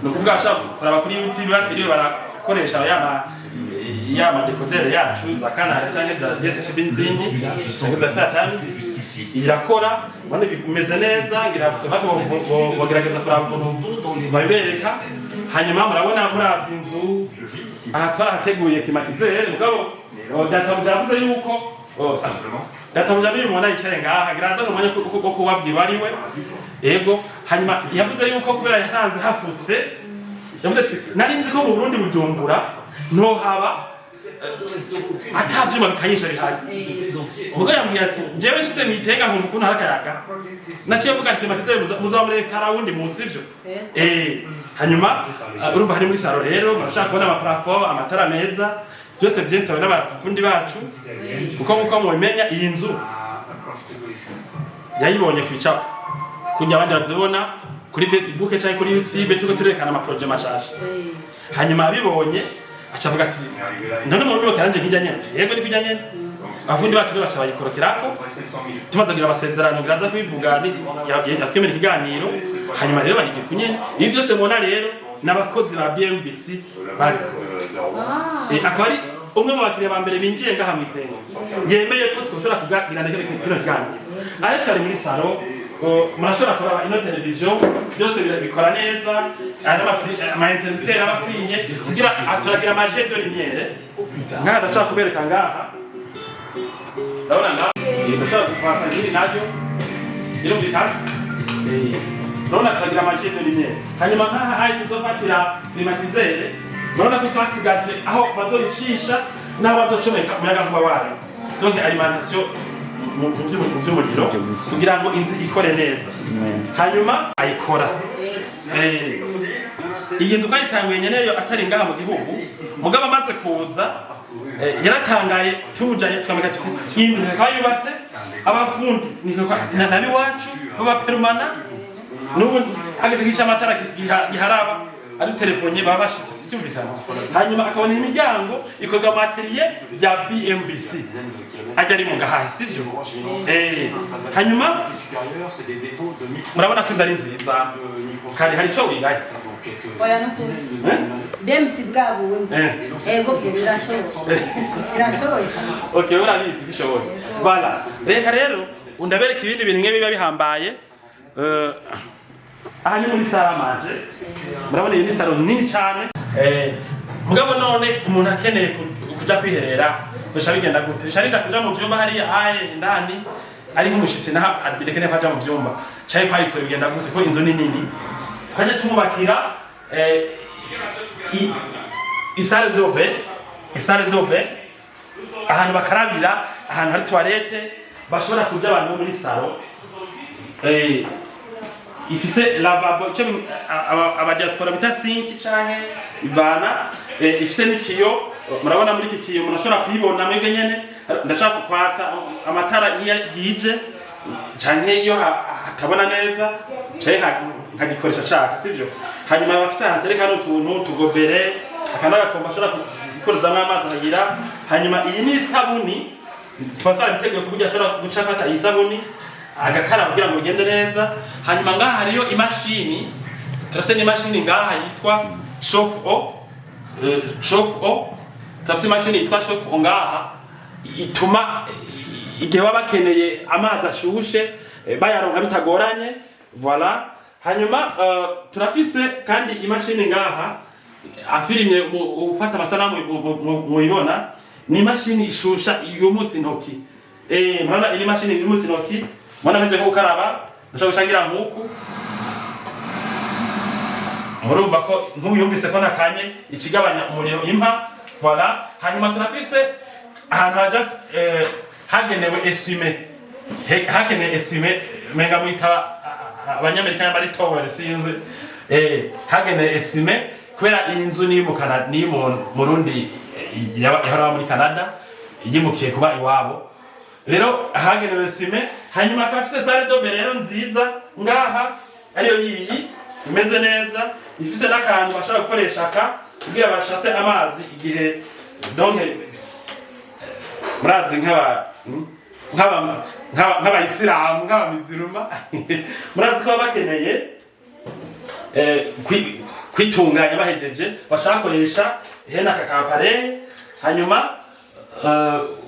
no kuvuga ashaka kuraba kuri YouTube batiriwe barakoresha yama decoder yacu za canal canke za DSTV n'izindi za Siteweb irakora bane bimeze neza ngira fotografi bogerageza kuraba ukuntu babereka hanyuma murabona muravye inzu aha twarahateguye climatiseur mugabo databujavuze yuko databuja bimubona yicaye ngaha graza n'umwanya kuko kubabwira ari we ego hanyuma yavuze yuko kubera yasanze hafutse yavuze ati nari nzi ko mu Burundi bujumbura no haba atavyuma bikanyisha bihari ubwo yambwiye ati jewe nshitse mwitenga nkumva ukuntu harakayaga naciye mvuga ati matete muzaba muri restaurant wundi munsi ivyo hanyuma urumva hari muri salo rero murashaka kubona amaplafond amatara meza byose byestawe n'abafundi bacu uko mubimenya iyi nzu yayibonye kwicapa kujya abandi bazibona kuri Facebook cyangwa kuri YouTube tuko turekana ama projet mashasha hanyuma abibonye acavuga ati none mu bibo karanje kijanye yego ni bijanye abafundi bacu bacha bayikorokerako tumaze kugira amasezerano biraza kwivuga yatwemera ikiganiro hanyuma rero bahige kunyene ibi byose mubona rero n'abakozi ba BMBC babikoze akaba ari umwe mu bakiriya ba mbere binjiye ngaha mwitenga yemeye ko twoshobora kugira kino kiganiro ariko ari muri salo murashobora kuraba ino televiziyo byose bikora neza ama interrupteur abakwiye kugira aturagira amaje de lumière ngaha ndashaka kubereka ngaha ndabona ngaha ndashaka kupasa ngiri naryo iro bitatu ndabona aturagira amaje de lumière hanyuma ngaha ayi tuzofatira climatiseur ndabona ko twasigaje aho bazoyicisha n'aho bazocomeka umuyaga nkuba wayo donc alimentation mu by'umuriro kugira ngo inzu ikore neza hanyuma ayikora iyi nzu kayitanguye nyeneyo atari ngaha mu gihugu mugabo amaze kuza yaratangaye tujanye tukameka tuti iyi nzu yubatse abafundi nabi wacu baba permana n'ubu hagati gica amatara giharaba ari telefone baba bashitse sicyumvikana hanyuma akabona imiryango ikorwa materiel ya BMBC ajya ari mu gahahe sivyo hanyuma murabona ko indari nziza kandi hari cyo wigaye oya n'ukuri BMBC bwabuwe ego birashoboye okay urabizi bishoboye voilà reka rero undabereka ibindi bintu nge biba bihambaye aha ni muri saramanje murabona iyi ni salo nini cyane mugabo none umuntu akeneye kuja kwiherera bisha bigenda gute sharinda kuja mu vyumba hari aye indani ari nk'umushitsi naha abirekene kwaja mu vyumba cyayi kwari kore bigenda gute ko inzu ni nini kwaje tumubakira isale dobe ahantu bakarabira ahantu hari toilette bashobora kuja abantu muri salo ifise lavabo cyo aba diaspora bita sink canke ibana ifise nikiyo murabona muri iki kiyo murashobora kuyibona mwebwe nyene ndashaka kwatsa amatara yije canke iyo hatabona neza canke nkagikoresha caka sivyo hanyuma bafise hantereka n'utuntu tugobere akanaga komba ashobora gukoreza amazi agira hanyuma iyi ni sabuni twatwara biteguye kuburyo ashobora gucafata iyi sabuni agakara kugira ngo ugende neza hanyuma ngaha hariyo imashini turase ni imashini ngaha yitwa chauffe-eau turase imashini yitwa chauffe-eau ngaha ituma igihe baba bakeneye amazi ashushe bayaronka bitagoranye voilà hanyuma turafise kandi imashini ngaha afirimye ufata amasanamu muyibona ni imashini ishusha yumutse intoki murabona iyi mashini yumutse intoki mwana meje gukaraba ndashaka gushangira nkuku murumva ko nk'uyumvise ko nakanye ikigabanya umuriro impa voilà hanyuma turafise ahantu haja hagenewe esime menga mwita abanyamerika bari tower sinze hagenewe esime kubera inzu ni mu Canada ni mu Burundi yahora muri Canada yimukiye kuba iwabo rero hagenewe esime hanyuma akafise sale dobe rero nziza ngaha ariyo yiyi imeze neza ifise n'akantu bashaka gukoresha kugira bashase amazi igihe donc murazi nk'abayisilamu nk'abamiziruma murazi ko bakeneye kwitunganya bahejeje bacakoresha hena kakapare hanyuma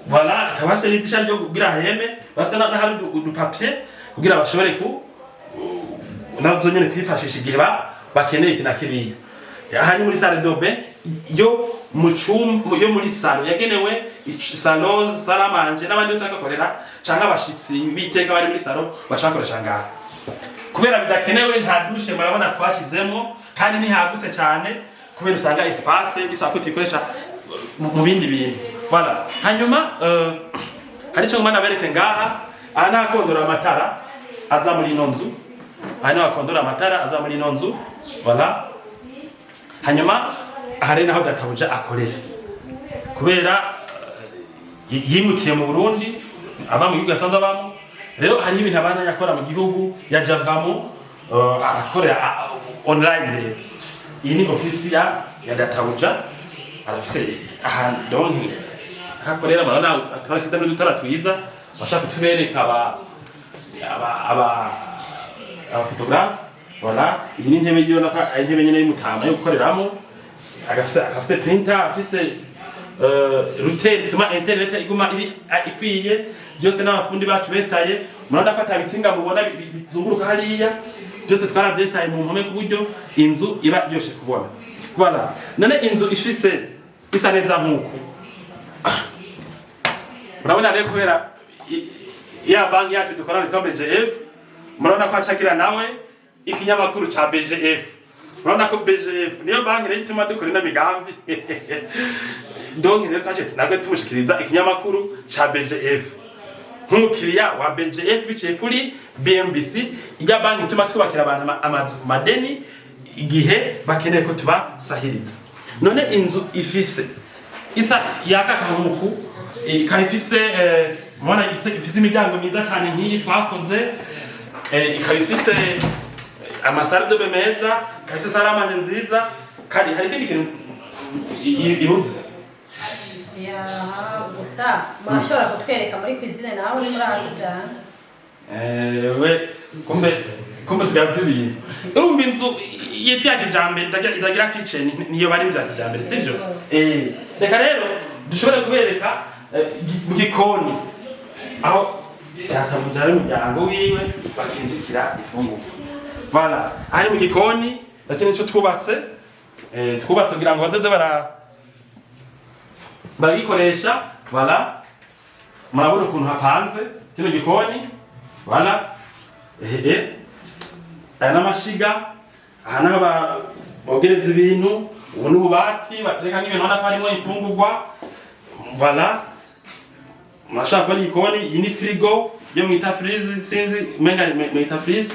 voilà kabase n'idisha ryo kugira heme basa na hari udupapier kugira bashobore ku nazo nyene kwifashisha igihe bakeneye kinakiriya hani muri salle d'obe yo yo muri salle yagenewe salon salamanje n'abandi bose bakakorera canke abashitsi biteka bari muri salon bacakoresha ngaha kubera bidakenewe nta dushe murabona twashizemo kandi ntihagutse cyane kubera usanga espace bisaba ko tikoresha mu bindi bintu voilà hanyuma hari cyo ngomba bereke ngaha ana akondora amatara aza muri ino nzu ana akondora amatara aza muri ino nzu voilà hanyuma hari naho databuja akorera kubera yimukiye mu Burundi aba mu gihugu asanzwe abamo rero hari ibintu abana yakora mu gihugu yajavamo akorera online rero iyi ni ofisi ya databuja arafise ahantu donke hakorera barana atarashita n'udutara twiza bashaka kutubereka aba photographe voilà iyi ni intebe yiyo naka intebe nyene y'umutama yo gukoreramo agafise printer afise router tuma internet iguma ikwiye byose n'abafundi bacu bestaye murabona ko atabitsinga mubona bizunguruka hariya byose twarabyestaye mu mpome kuburyo inzu iba yoshe kubona voilà none inzu ishise isa neza nkuko murabona rero kubera ya banki yacu dukorana na BMBCF murabona ko acagira nawe ikinyamakuru ca BMBCF murabona ko BMBCF niyo banki rero ituma dukora ina migambi donc rero twacetse nabwo tumushikiriza ikinyamakuru ca BMBCF nk'umukiriya wa BMBCF biciye kuri BMBC ijya banki ituma twubakira abantu amazu ku madeni igihe bakeneye ko tubasahiriza none inzu ifise isa yakakamuku ikayifise mwana ifise imiryango myiza cyane nk'iyi twakoze ikayifise amasare de bemeza kayise salamanje nziza kandi hari ikindi kintu iruze ya gusa murashobora kutwereka muri kwizine nawe uri muri ahajana we kumbe sigazi ibintu urumva inzu yitwa kijambere itagira kitchen niyo bari inzu ya kijambere sivyo reka rero dushobora kubereka mu gikoni aho yakamujara umuryango wiwe bakinjikira ifunguro voilà ari mu gikoni lakini cyo twubatse kugira ngo bazoze barikoresha voilà murabona ukuntu hapanze kino gikoni voilà aya n'amashiga aha n'aba bogereza ibintu ubu n'ububati batereka n'ibintu ubona ko harimo imfungurwa voilà murashaka ko ari igikoni iyi ni frigo yo mwita freeze sinzi umenga mwita freeze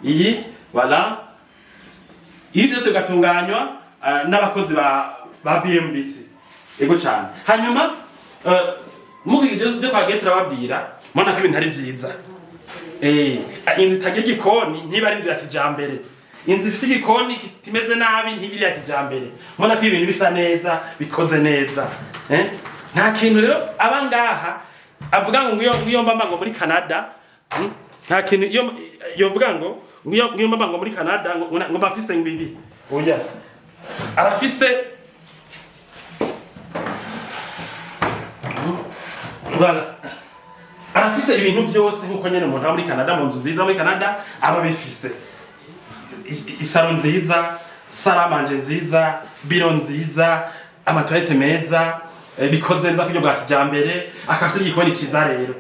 iyi voilà ibi byose bigatunganywa n'abakozi ba BMBC ego cyane hanyuma mukigije kwa getra babwira mwana ko ibintu ari byiza inzu itagira igikoni ntiba ari inzu ya kijambere inzu ifite igikoni kimeze nabi ntibiri ya kijambere mwana ko ibintu bisa neza bikoze neza nta kintu rero abangaha avuga ngo ngiyo mbamba ngo muri Canada nta kintu iyo yovuga ngo ngiyo mbamba ngo muri Canada ngo bafise ngwiri oya arafise voilà arafise ibintu byose nkuko nyene umuntu muri Canada mu nzu nziza muri Canada aba bifise isaro nziza salamanje nziza biro nziza amatoilette meza bikoze neza kubyo bwa kijambere akafise igikoni ciza rero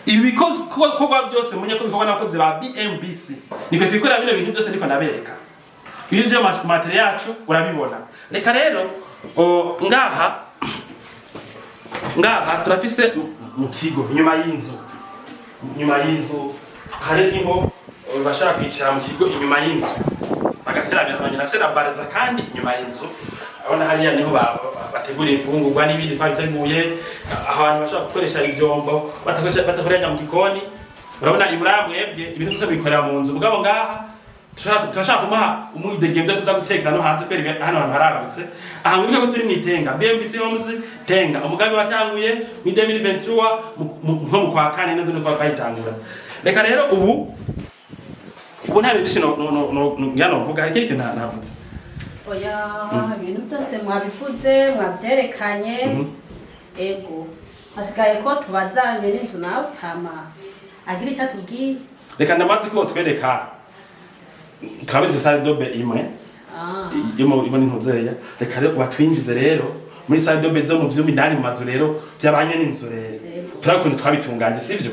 ibi bikoze kuba byose munye ko bikorwa nakoze ba BMBC niko twikora bino bintu byose niko nabereka iyo je material yacu urabibona reka rero ngaha turafise mu kigo inyuma y'inzu hari niho bashaka kwicara mu kigo inyuma y'inzu bagateramira abanye nafise na baraza kandi inyuma y'inzu abona hariya niho bategura imfungurwa n'ibindi twabiteguye abantu bashaka gukoresha ivyombo batakorera mu gikoni urabona iburamwebwe ibintu byose bikorera mu nzu mugabo ngaha turashaka kumuha umwidegembye kuza gutekera no hanze kwera hano hantu haragutse aha muri ko turi mwitenga BMBC homes tenga umugambi watanguye mu 2023 nko mu kwa kane n'ejo kwa kayitangura reka rero ubu nta bindi no ngano vuga hari ikintu ntavuze oya ibintu byose mwabivuze mwabyerekanye ego hasigaye ko tubazanye n'inzu nawe hama agira icyo atubwiye reka ndamaze ko twereka kabiri sale dobe imwe ibona intuzeya reka rero batwinjize rero muri sale dobe zo mu vyumi ndani mu mazu rero byabanye n'inzu rero turakuntu twabitunganje sivyo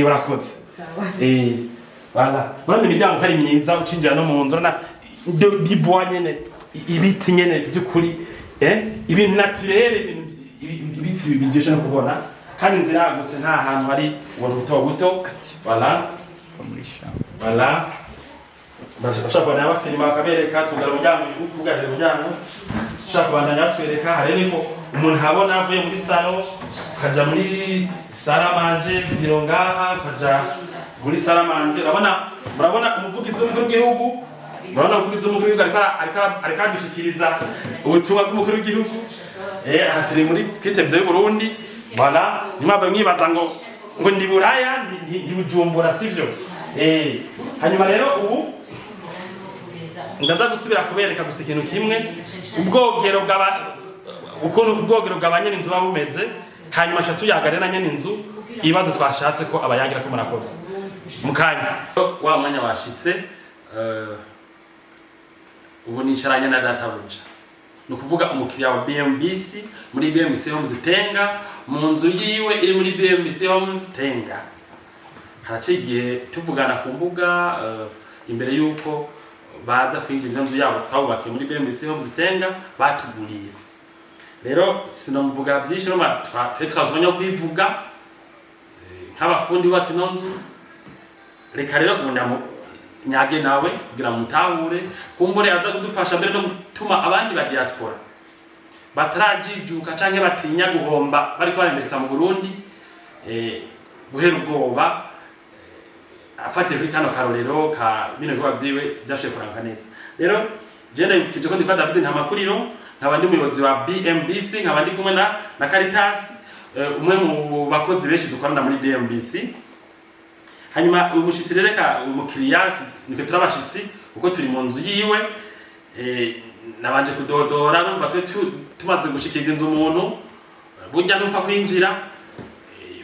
urakoze voilà bane imiryango ari myiza ucinjira no mu nzu na dibois nyene ibiti nyene by'ukuri ibintu naturel ibiti bibyesha no kubona kandi inzira yagutse nta hantu hari ubuntu buto buto voilà voilà bashaka bana abafilima bakabereka tugara umuryango ubugare umuryango shaka bana yatwereka hari niko umuntu habona avuye muri salon kaja muri salamanje biro ngaha kaja muri salamanje murabona umuvugizi w'umukuru w'igihugu murabona umuvugizi w'umukuru w'igihugu ariko agishikiriza ubutumwa bw'umukuru w'igihugu aha turi muri kwitevye y'Uburundi voilà nimava mwibaza ngo ndi buraya ndi bujumbura sivyo hanyuma rero ubu ndaza gusubira kubereka gusa ikintu kimwe ubwogero bw'abanyene inzu babumeze hanyuma cha tuyagare na nyene inzu ibazo twashatse ko abayagira ko murakoze mukanya wa mwanya washitse ubu nicaranye na data buja nukuvuga umukiriya wa BMBC muri BMBC Tenga mu nzu yiwe iri muri BMBC Tenga haraciye igihe tuvugana ku mbuga imbere yuko baza kwinjira inzu yabo twubakiye muri BMBC Tenga batuguriye rero sinamuvuga byinshi no twazwanya kwivuga nk'abafundi batse no nzu reka rero kunda nyage nawe kugira mutahure kumbore adadufasha mbere no gutuma abandi ba diaspora batarajijuka canke batinya guhomba bariko barinvesta mu Burundi guhera ubwoba afate kuri kano karorero ka bino biba vyiwe byashe kuranka neza rero jene kije ko ndikwa David ntamakuriro nkabandi umuyobozi wa BMBC nkabandi kumwe na Caritas umwe mu bakozi benshi dukorana muri BMBC hanyuma umushitsi rereka umukiriya niko turabashitsi uko turi mu nzu yiwe nabanje kudodora numva twe tumaze gushikiriza inzu umuntu burya ntupfa kwinjira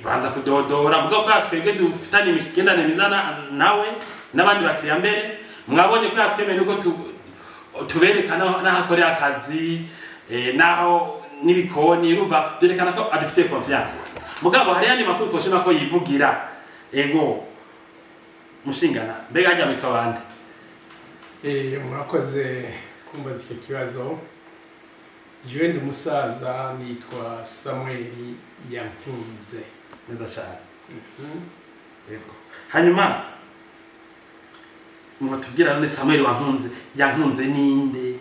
banza kudodora mugabo kwa twebwe dufitanye imigendane mizana nawe n'abandi bakiriya mbere mwabonye ko yatwemeye nuko tuberekana n'ahakorera akazi naho n'ibikoni urumva byerekana ko adufite confiance mugabo hari yandi makuru koshema ko yivugira ego mushingana mbega ajya mitwa bande murakoze kumbaza icyo kibazo jewe ndi musaza nitwa Samuel Yankunze ndashaka ego hanyuma mutubwira none Samuel yankunze ninde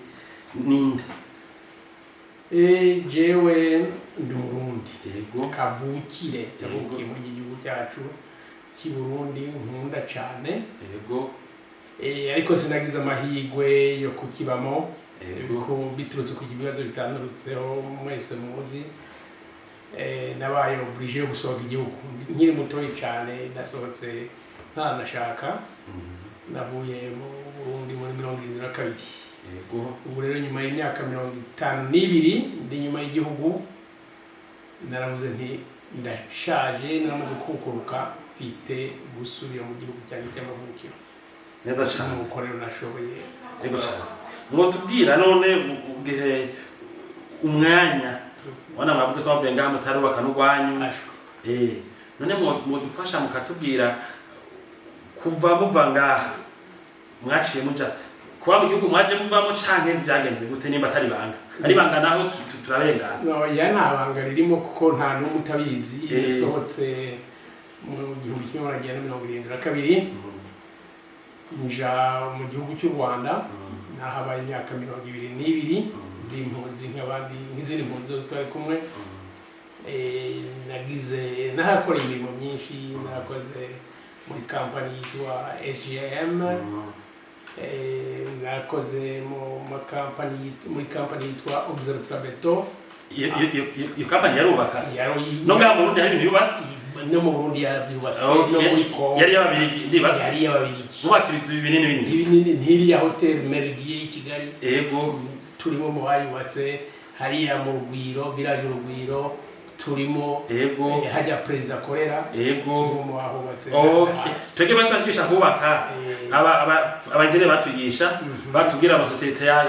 jewe ndi Murundi ego kavukire yabukiye mu gihugu cyacu Burundi nkunda cyane yego ariko sinagize amahigwe yo kukibamo ko biturutse ku kibazo bitandurutseho mwese muzi nabaye obligé yo gusohoka igihugu nkiri mutoyi cyane nasohotse ntanashaka navuye mu Burundi muri 1972 yego ubu rero nyuma y'imyaka 52 ndi nyuma y'igihugu naravuze nti ndashaje namaze kukuruka mfite gusubira mu gihugu cyanjye cy'amavukiro neza cyane mukorera nashoboye yego cyane ngo tubwira none ugihe umwanya wana mwavuze ko bavuye ngaha mutarubaka n'urwanyu none mudufasha mukatubwira kuva muva ngaha mwaciye muja kuba mu gihugu mwaje muvamo canke byagenze gute nimba atari banga ari banga naho turarengana no ya ntabanga ririmo kuko nta n'umwe utabizi yasohotse mu 1972 nja mu gihugu cy'u Rwanda nahabaye imyaka 22 ndi impunzi nk'abandi nk'izindi mpunzi zose twari kumwe narakoreye imirimo myinshi narakoze muri company yitwa SGM narakoze muri company yitwa Observatoire Beto iyo company yarubaka no ngaha mu Burundi hari ibintu yubatse no mu Burundi yarabyubatse no muri Kongo yari y'ababirigi ndibaza yari y'ababirigi bubakira inzu binini binini ntiri ya hotel Merdier i Kigali yego turimo mu bayubatse hariya mu Rugwiro village Rugwiro turimo yego hajya president korera yego mu bahubatse okay twege batwigisha kubaka abangene batwigisha batubwira ama societe ya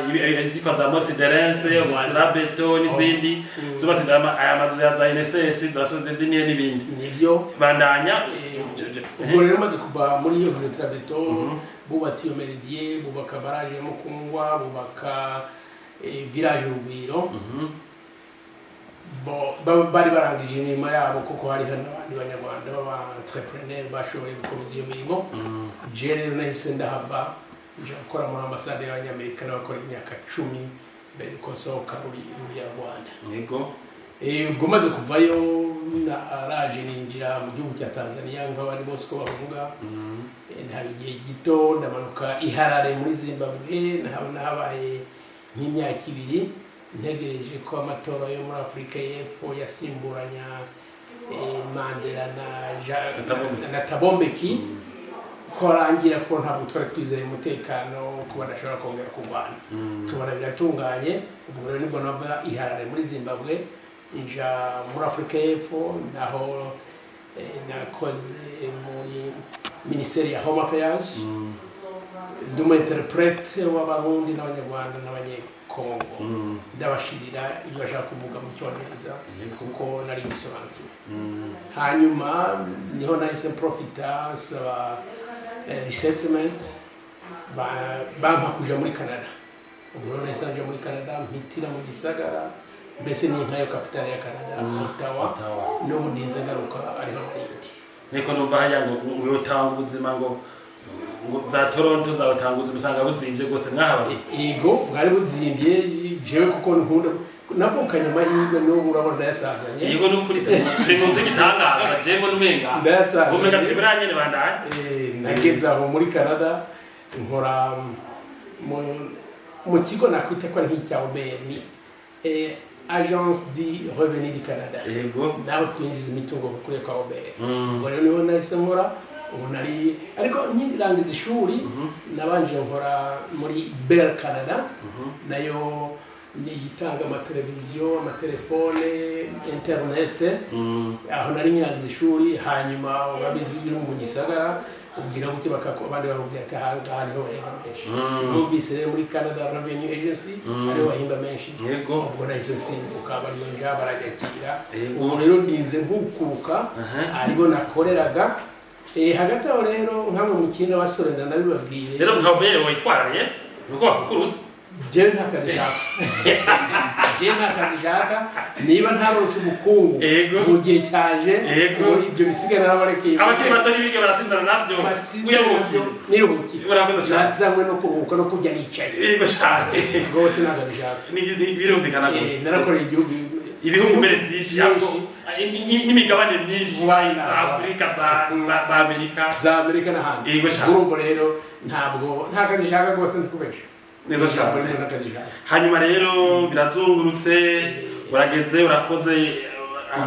izikwa za Mercedes Wala Beton n'izindi zubatse aya mazu ya za NSS za Societe n'ibindi nivyo bandanya ubwo rero maze kuba muri iyo Wala Beton bubatse iyo Merdier bubaka barage yo Mukungwa bubaka village Rugwiro bari barangije imirimo yabo kuko hari n'abandi banyarwanda b'aba-entrepreneur bashoboye gukomeza iyo mirimo je rero nahise ndahava nje gukora muri ambasade y'abanyamerika n'abakora imyaka 10 mbere ko nsohoka muri Rwanda yego ubwo maze kuvayo araje ninjira mu gihugu cya Tanzania nk'abandi bose ko bavuga nta gihe gito ndamanuka iharare muri Zimbabwe nahabaye nk'imyaka 2 ntegereje ko amatora yo muri Afrika y'Epfo yasimburanya Mandela na Tabombeki ko arangira ko ntabwo twari twizeye umutekano ko badashobora kongera kurwana tubona biratunganye ubwo rero nibwo nava iharare muri Zimbabwe inja muri Afrika y'Epfo naho nakoze muri Ministeri ya Home Affairs ndi interprete w'abarundi n'abanyarwanda n'abanyekongo ndabashirira iyo bashaka kuvuga mu cyongereza kuko nari bisobanukiwe hanyuma niho nahise profita saba resettlement bampa kuja muri Canada ubwo nahise nja muri Canada mpitira mu gisagara mbese ni nkayo capital ya Canada Ottawa n'ubu ndinze ngaruka ariho narindi niko numva haya ngo uyotanga ubuzima ngo za Toronto za utanguze musanga buzimvye gose mwahaba ego mwari buzimvye jewe kuko nkunda navukanye amahirwe n'ubu urabona yasazanye yego n'ukuri turi mu nzu gitangaza jemo n'umenga ndasazanye umega twibiranye ne bandanye nageze aho muri Canada nkora mu kigo nakwita ko ari nk'icya OBN Agence du Revenu du Canada yego naho twinjiza imitungo kuri kwa OBN ngo rero niho nahise nkora unari ariko nyirangiza ishuri nabanje nkora muri Bell Canada nayo ni yitanga amateleviziyo amatelefone internet aho nari nyirangiza ishuri hanyuma urabizi biri mu gisagara ubwira gute bakako abandi barubwira ati hanga hariho bahimba menshi numvise rero muri Canada Revenue Agency hariho bahimba menshi yego ubwo nahise nsimbuka bariyonja baragakira ubu rero ndinze nkukuruka aribo nakoreraga hagati aho rero nkamwe mu kintu abasore ndanabibabwiye rero mukabere witwaranye nuko bakukuruza je ntakazi shaka niba ntarose ubukungu mu gihe cyaje ibyo bisigara n'abarekeye abakiri bato n'ibige barasindana navyo niruhukiye nazamwe no kuruhuka no kujya nicaye yego cyane rwose nakazi shaka birumvikana gose narakoreye igihugu ibihugu mbere byinshi yako n'imigabane myinshi za Afrika za Amerika n'ahandi yego cyane urumva rero ntabwo ntakazi shaka rwose ndikubesha nego cyane hanyuma rero biratungurutse urageze urakoze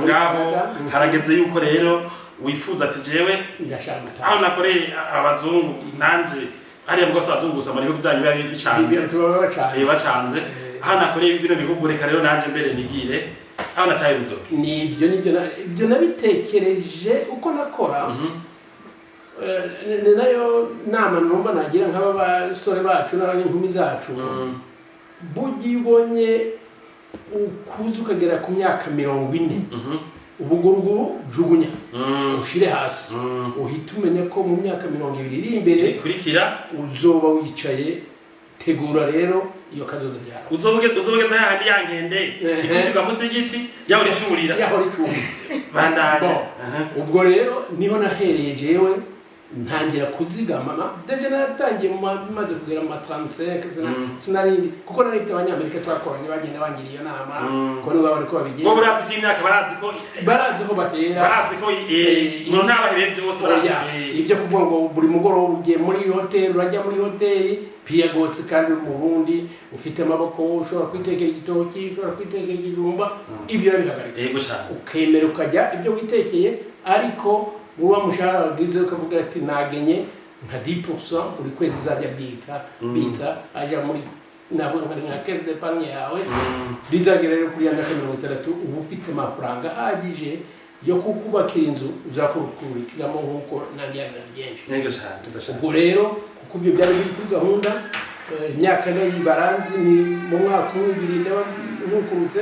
ngaho harageze yuko rero wifuza ati jewe aho nakoreye abazungu nanje hariya bwose abazungu muri bihugu byanyu bicanze bacanze aho nakoreye bino bihugu reka rero nanje mbere nigire aho nataye ubuzoke nibyo nabitekereje uko nakora nayo nama numva nagira nk'aba basore bacu n'abany'inkumi zacu bugibonye ukuze ukagera ku myaka 40 ubuguruguru jugunya ushire hasi uhita umenya ko mu myaka 20 iri imbere kurikira uzoba wicaye tegura rero iyo kazoza yawe uzobugeza handi yankende ikutuga musigiti yaho ricurira bandanye ubwo rero niho nahereye jewe ntangira kuzigama deje natangiye maze kugera mu 35 sinari kuko nari mfite abanyamerika twakoranye bagenda bangiriye nama ko niba bari ko babigiye bo burazi cy'imyaka barazi ko bahera barazi ko ngo ntabahebye bose barazi ibyo kuvuga ngo buri mugoroba ugiye muri hotel urajya muri hotel pia gose kandi mu Burundi ufite amaboko ushobora kwitekera igitoki ushobora kwitekera igijumba ibyo bihagarika yego cyane ukemera ukajya ibyo witekeye ariko muba mushahara wagize ukavuga ati nagenye nka 10% buri kwezi zajya bita aja muri nabo nka caisse d'épargne yawe bizagera rero kuri 130 ubu ufite amafaranga ahagije yo kukubakira inzu uzakurikiramo nkuko nabyana byinshi nenge cyane tudashaka ubwo rero kuko ibyo byari biri kuri gahunda imyaka baranzi ni mu mwaka w'ibiri nkukurutse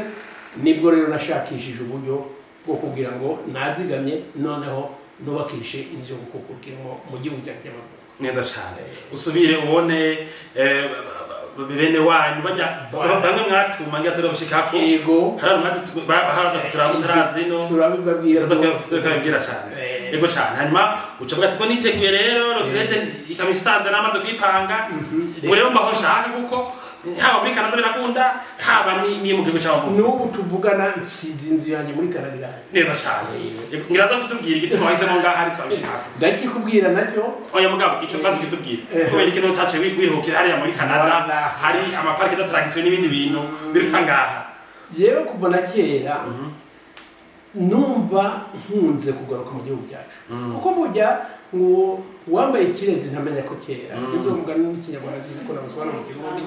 nibwo rero nashakishije uburyo bwo kugira ngo nazigamye noneho nubakishe inzu yo gukukiramo mu gihugu cy'amaguru neza cyane usubire ubone bene wanyu bajya bamwe mwatuma ngira turi gushikako yego harana turazi no turabibwira cyane yego cyane hanyuma ucavuga ati ko niteguye rero roterete ikamistanda namaze kwipanga ngo rero mbaho nshaka kuko haba muri Canada birakunda haba ni mu gihugu cy'abavuzi n'ubu tuvugana nsize inzu yanjye muri Canada neza cyane ngira kutubwira igituma wahisemo ngaha ari twabishikako ndakikubwira nacyo oya mugabo ico kandi kitubwira kubera ikintu utace wiruhukira hariya muri Canada hari amaparike d'attraction n'ibindi bintu birutangaha yewe kuva na kera numva nkunze kugaruka mu gihugu cyacu kuko burya ngo wambaye kirezi ntamenya ko kera sinzi umugani w'ikinyarwanda zizi ko nabusobanura mu Burundi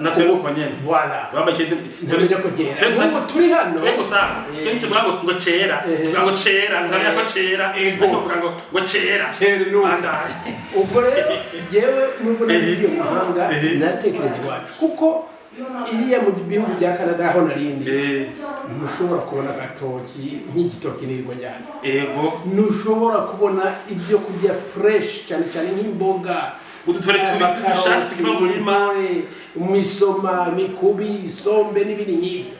natwe uko nyene voilà wambaye kirezi ntamenya ko kera ngo turi hano rego sa kenshi tuvuga ngo cera ngo cera ntamenya ko cera kuvuga ngo cera n'ubandaye ubwo rero yewe nubwo nagiye mu mahanga natekereza iwacu kuko iriya mu bihugu bya Canada aho narindi ntushobora kubona agatoki nk'igitoki nirwa cyane ntushobora kubona ibyo kurya fresh cyane cyane nk'imboga udutore tudushaka tukiba mu murima imisoma mikubi isombe n'ibindi nk'ibyo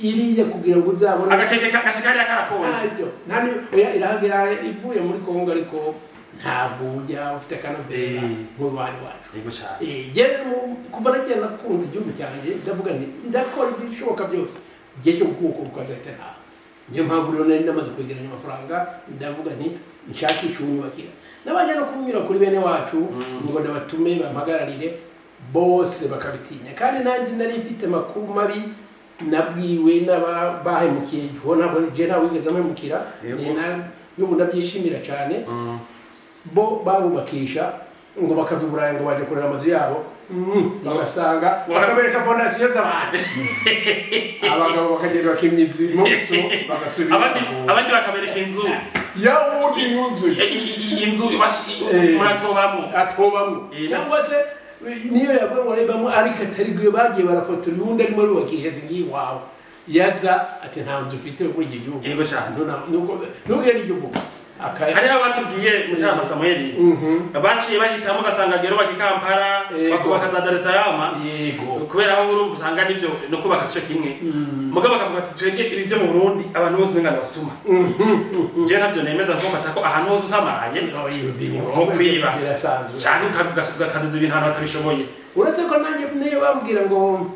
iriya kugira ngo uzabone agakeke kashikari akarakora nani irahagera ivuye muri Kongo ariko ntabwo ujya ufite akanovera nk'ubari wacu yego cyane kuva nakera nakunda igihugu cyanjye ndavuga nti ndakora ibishoboka byose igihe cyo gukuka ukazahita ntaha niyo mpamvu rero nari namaze kwegeranya amafaranga ndavuga nti nshakisha unyubakira n'abajya no kunyura kuri bene wacu ngo ndabatume bampagararire bose bakabitinya kandi nanjye nari mfite amakuru mabi nabwiwe n'abahemukiye ntabwo je ntawe wigeze amemukira n'ubu ndabyishimira cyane bo barubakisha ngo bakava i Burayi ngo baje kurera amazu yabo bagasanga bakabereka fondasiyo z'abantu abagabo bakagenda bakimya inzu bagasubira abandi bakabereka inzu yawundi inzu muratobamo cyangwa se niyo yavuga ngo rebamo ariko atari bwe bagiye barafotora ubundi arimo rubakisha ati ngiyi wawe yaza ati nta nzu ufite muri iki gihugu yego cyane ntugire n'ibyo uvuga hariho abatubwiye Mutama Samuel baciye bahitamo gasanga gero bakikampara bakubaka za Dar es Salaam yego kubera aho urumva usanga nivyo no kubaka cyo kimwe mugabo bakavuga ati twege ibyo mu Burundi abantu bose bengana basuma je navyo nemeza ko mfata ko ahantu hose usamaye no kwiba birasanzwe cyane ukagaza ibintu abantu batabishoboye uretse ko nanjye niyo bambwira ngo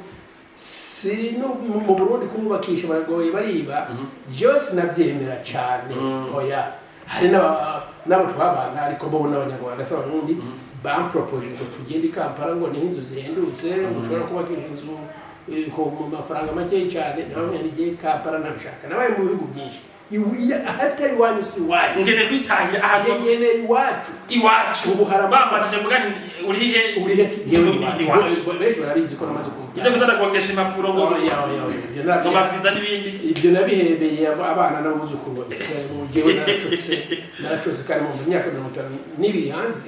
si no mu Burundi kubakisha baragoye bariba byose nabyemera cyane oya hari n'abo twabana ariko bo n'abanyarwanda s'abarundi bampropose ngo tugende Kampala ngo ni inzu zihendutse ushobora kubakisha inzu ko mu mafaranga make cyane nabamwe ngiye Kampala nabishaka nabaye mu bihugu byinshi ahatari wanyu si wanyu ngene kwitahira ahantu ngene iwacu ubu harabamajije mvuga urihe benshi barabizi ko namaze kugira ivyo kutana kuongesha impapuro ngo no maviza n'ibindi ibyo nabihebeye abana n'abuzukuru jewe naracose kandi mu myaka 50 hanze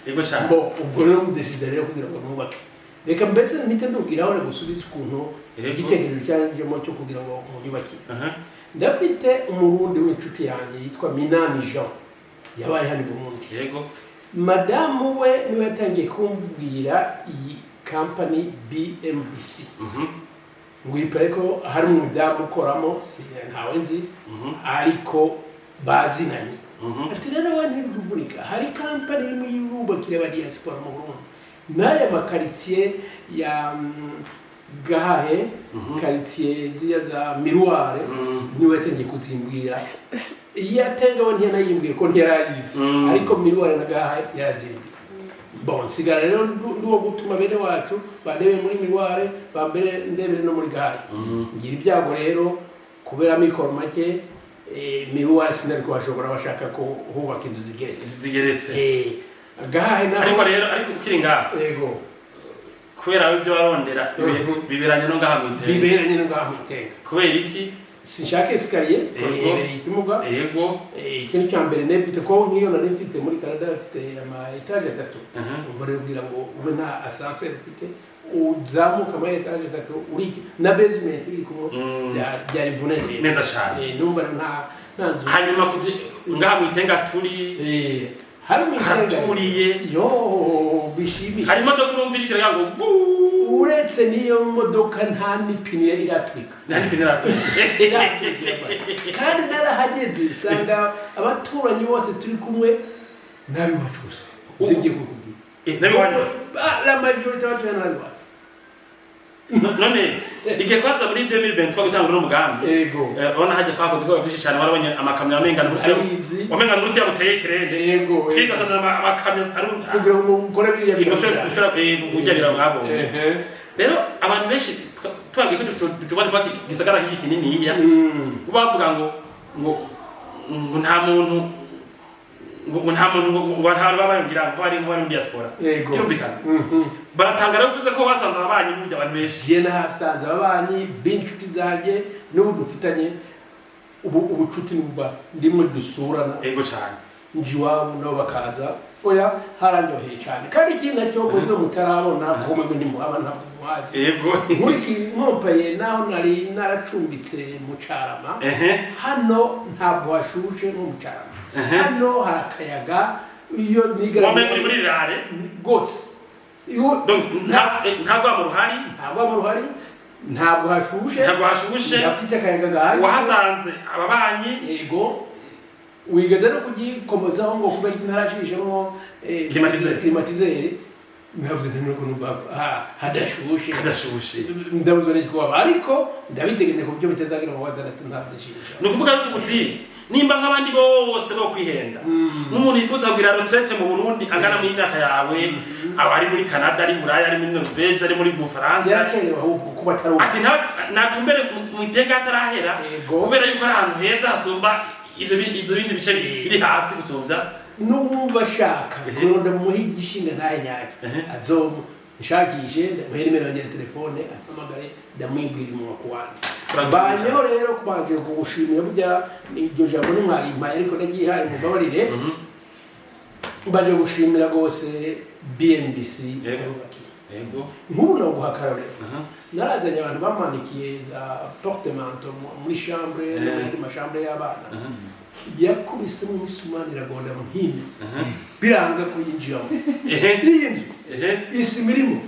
yego cyane bo ubwo rero mudesida rero kugira ngo mwubake reka mbese mpite ndubwira aho gusubiza ukuntu igitekerezo cyanjye cyo kugira ngo munyubake ndafite umurundi w'inshuti yanjye yitwa Minani Jean yabaye hano mu Burundi yego madamu we niwe yatangiye kumbwira iyi company BMBC ngo ipare ko hari umudamu ukoramo ntawe nzi ariko bazinanye ati rero abantu ntibivunika hari company imwe yubakira aba diaspora mu Burundi n'aya makaritsiye ya Gahahe quartier ziya za Miroir niwe yatangiye kuzimbwira yatenga we ntiyanayimbwiye ko ntiyarayizi ariko Miroir na Gahahe yarazimbwiye bon sigara rero nduwo gutuma bene wacu bandebe muri Miroir bambere ndebere no muri Gahahe ngira ibyago rero kubera mikoro make miruwari sinari kubashobora bashaka ko hubaka inzu zigeretse gahe naho ariko ukiri ngaho yego kubera ibyo warondera biberanye no ngaha mwitenga kubera iki sinshaka escalier ibereye ikimuga yego ikintu cya mbere nebite ko nk'iyo nari mfite muri Canada afite ama etage 3 umva rero kugira ngo ube nta ascenseur ufite uzamuka ama etage 3 uri na basement iri kumwe byari vunene neza cyane numva nta nzu hanyuma ngaha mwitenga turi haraturiye yo bishimisha hari imodoka urumvirikira yango uretse niyo modoka nta n'ipine iratwika kandi narahageze sanga abaturanyi bose turi kumwe nabibacuza ugiye kukubwira nabiwanyose la majorité y'abantu nabiwa none igihe kwaza muri 2023 gutangura umugambi yego ubona hajya twakoze ko byinshi cyane warabonye amakamyo amengana Burusiya wamenga Burusiya buteye kirende yego twigatoza amakamyo arunda kugira ngo ukore biriya bishobora kugerera mwabo rero abantu benshi twabwiye ko tubone kwa gisagara hiki kinini ya bavuga ngo nta muntu ngo nta babayongira ngo bari muri diaspora kirumvikana baratangara bivuze ko basanze ababanyi burya abantu benshi je nasanze ababanyi b'inshuti zanjye n'ubu dufitanye ubucuti n'uba ndimwe dusurana yego cyane njiwabo nabo bakaza oya haranyoheye cyane kandi ikintu nacyo mubwo mutarabona ko mwe ndi muhaba ntabwo muhazi yego muri Mompaye naho nari naracumbitse mu Carama hano ntabwo hashushe nko mu Carama hano harakayaga iyo nigara muri rare gose ntabwo mu ruhari ntabwo hashushe afite akayaga gahaye wahasanze ababanyi yego wigeze no kugikomozaho ngo kubera ntarashishemo climatiseur navuze none ko numva hadashushe ndabuze n'iko ariko ndabiteganya ku byo bitezagira mu wadana ntazishisha no kuvuga tuguti nimba nk'abandi bose bo kwihenda nk'umuntu yifuza kugira retraite mu Burundi angana mu myaka yawe abari muri Canada ari Buraya ari muri Norvege ari muri Bufaransa yakenewe ahubwo kuba atari ati natumbere mu iteka atarahera kubera yuko ari ahantu heza hasumba ivyo bindi bice biri hasi gusumvya n'ubu bashaka kuronda muri gishinga ntaye nyaki azomu nshakishe ndamuhere nimero ya telefone ahamagare ndamwibwira mu kwandi banyeho rero kubanje kugushimira burya iryo jambo n'umwari impaye ariko nagihaye mubabarire baje gushimira gose BMBC yego nk'ubu no guhakarare narazanye abantu bamanikiye za portemanteau muri chambre muri machambre y'abana yakubise mu misumani iragonda mu hino biranga ko yinjiramo n'iyinzu isi mirimo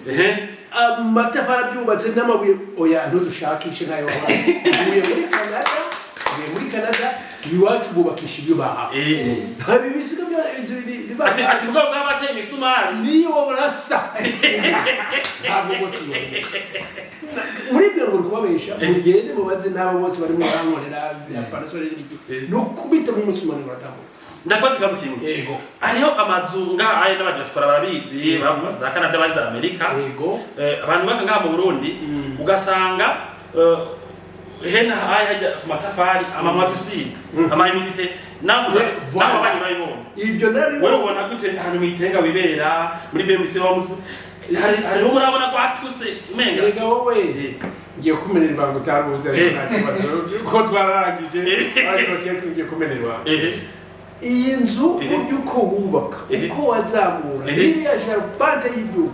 amatafari abyubatse n'amabuye oya ntudushakishe ntayo wahuye muri Canada iwacu bubakisha ibyo baha ntabi bisiga ati ubwo bwabateye imisumari niyo burasa ntabwo bose muri byo ngo kubabesha mugende mubaze n'abo bose bari mu bankorera ya panasore n'iki no kubita mu musumani baratambo ndakwati kazo kimwe yego ariho amazu ngaha aye n'abadiaspora barabizi za Canada bari za Amerika yego abantu baka ngaha mu Burundi ugasanga hena hajya ku matafari amamatusi amayimidite nabo bari bayibona ibyo nari wowe ubona gute ahantu mwitenga wibera muri BMBCburundi hari urabona ko atuse umenga rega wowe ngiye kumenerwa ngo utaruze ko twararangije ariko ngiye kumenerwa iyi nzu uko wubaka uko wazamura iriya jarubante y'igihugu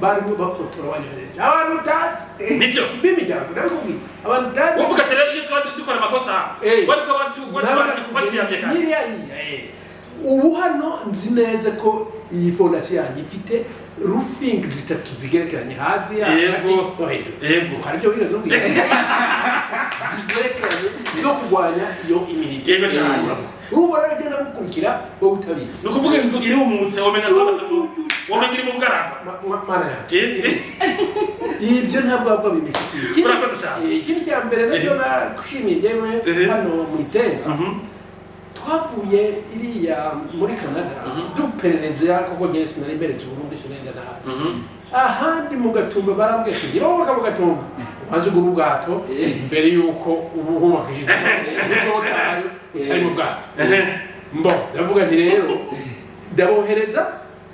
barimo bafotora wanyohereje abantu utazi nibyo b'imiryango ndabikubwira abantu utazi uvuga ati rero iyo twaba dukora amakosa bariko batuyamye kandi ubu hano nzi neza ko iyi fondasiyo yanjye ifite roofing zitatu zigerekeranye hasi yego hari ibyo wibaza ubwira zigerekeranye zo kurwanya iyo imirimo yego cyane ubu rero genda gukurikira wowe utabizi ni ukuvuga inzu iri umutse womenya twabatse womenya iri mu bwaragwa mana yanjye ibyo ntabwo wabwa bimifitiye urakoze cyane ikindi cya mbere nacyo nagushimiye njyewe hano mu itenga twavuye iriya muri Canada duperereza koko njye sinari mbere Burundi sinenda nahazi ahandi mu gatumba barambwiye kugira wowe mu gatumba wanze ugura ubwato mbere yuko ubu hubakishije utari mu bwato mbo ndavuga nti rero ndabohereza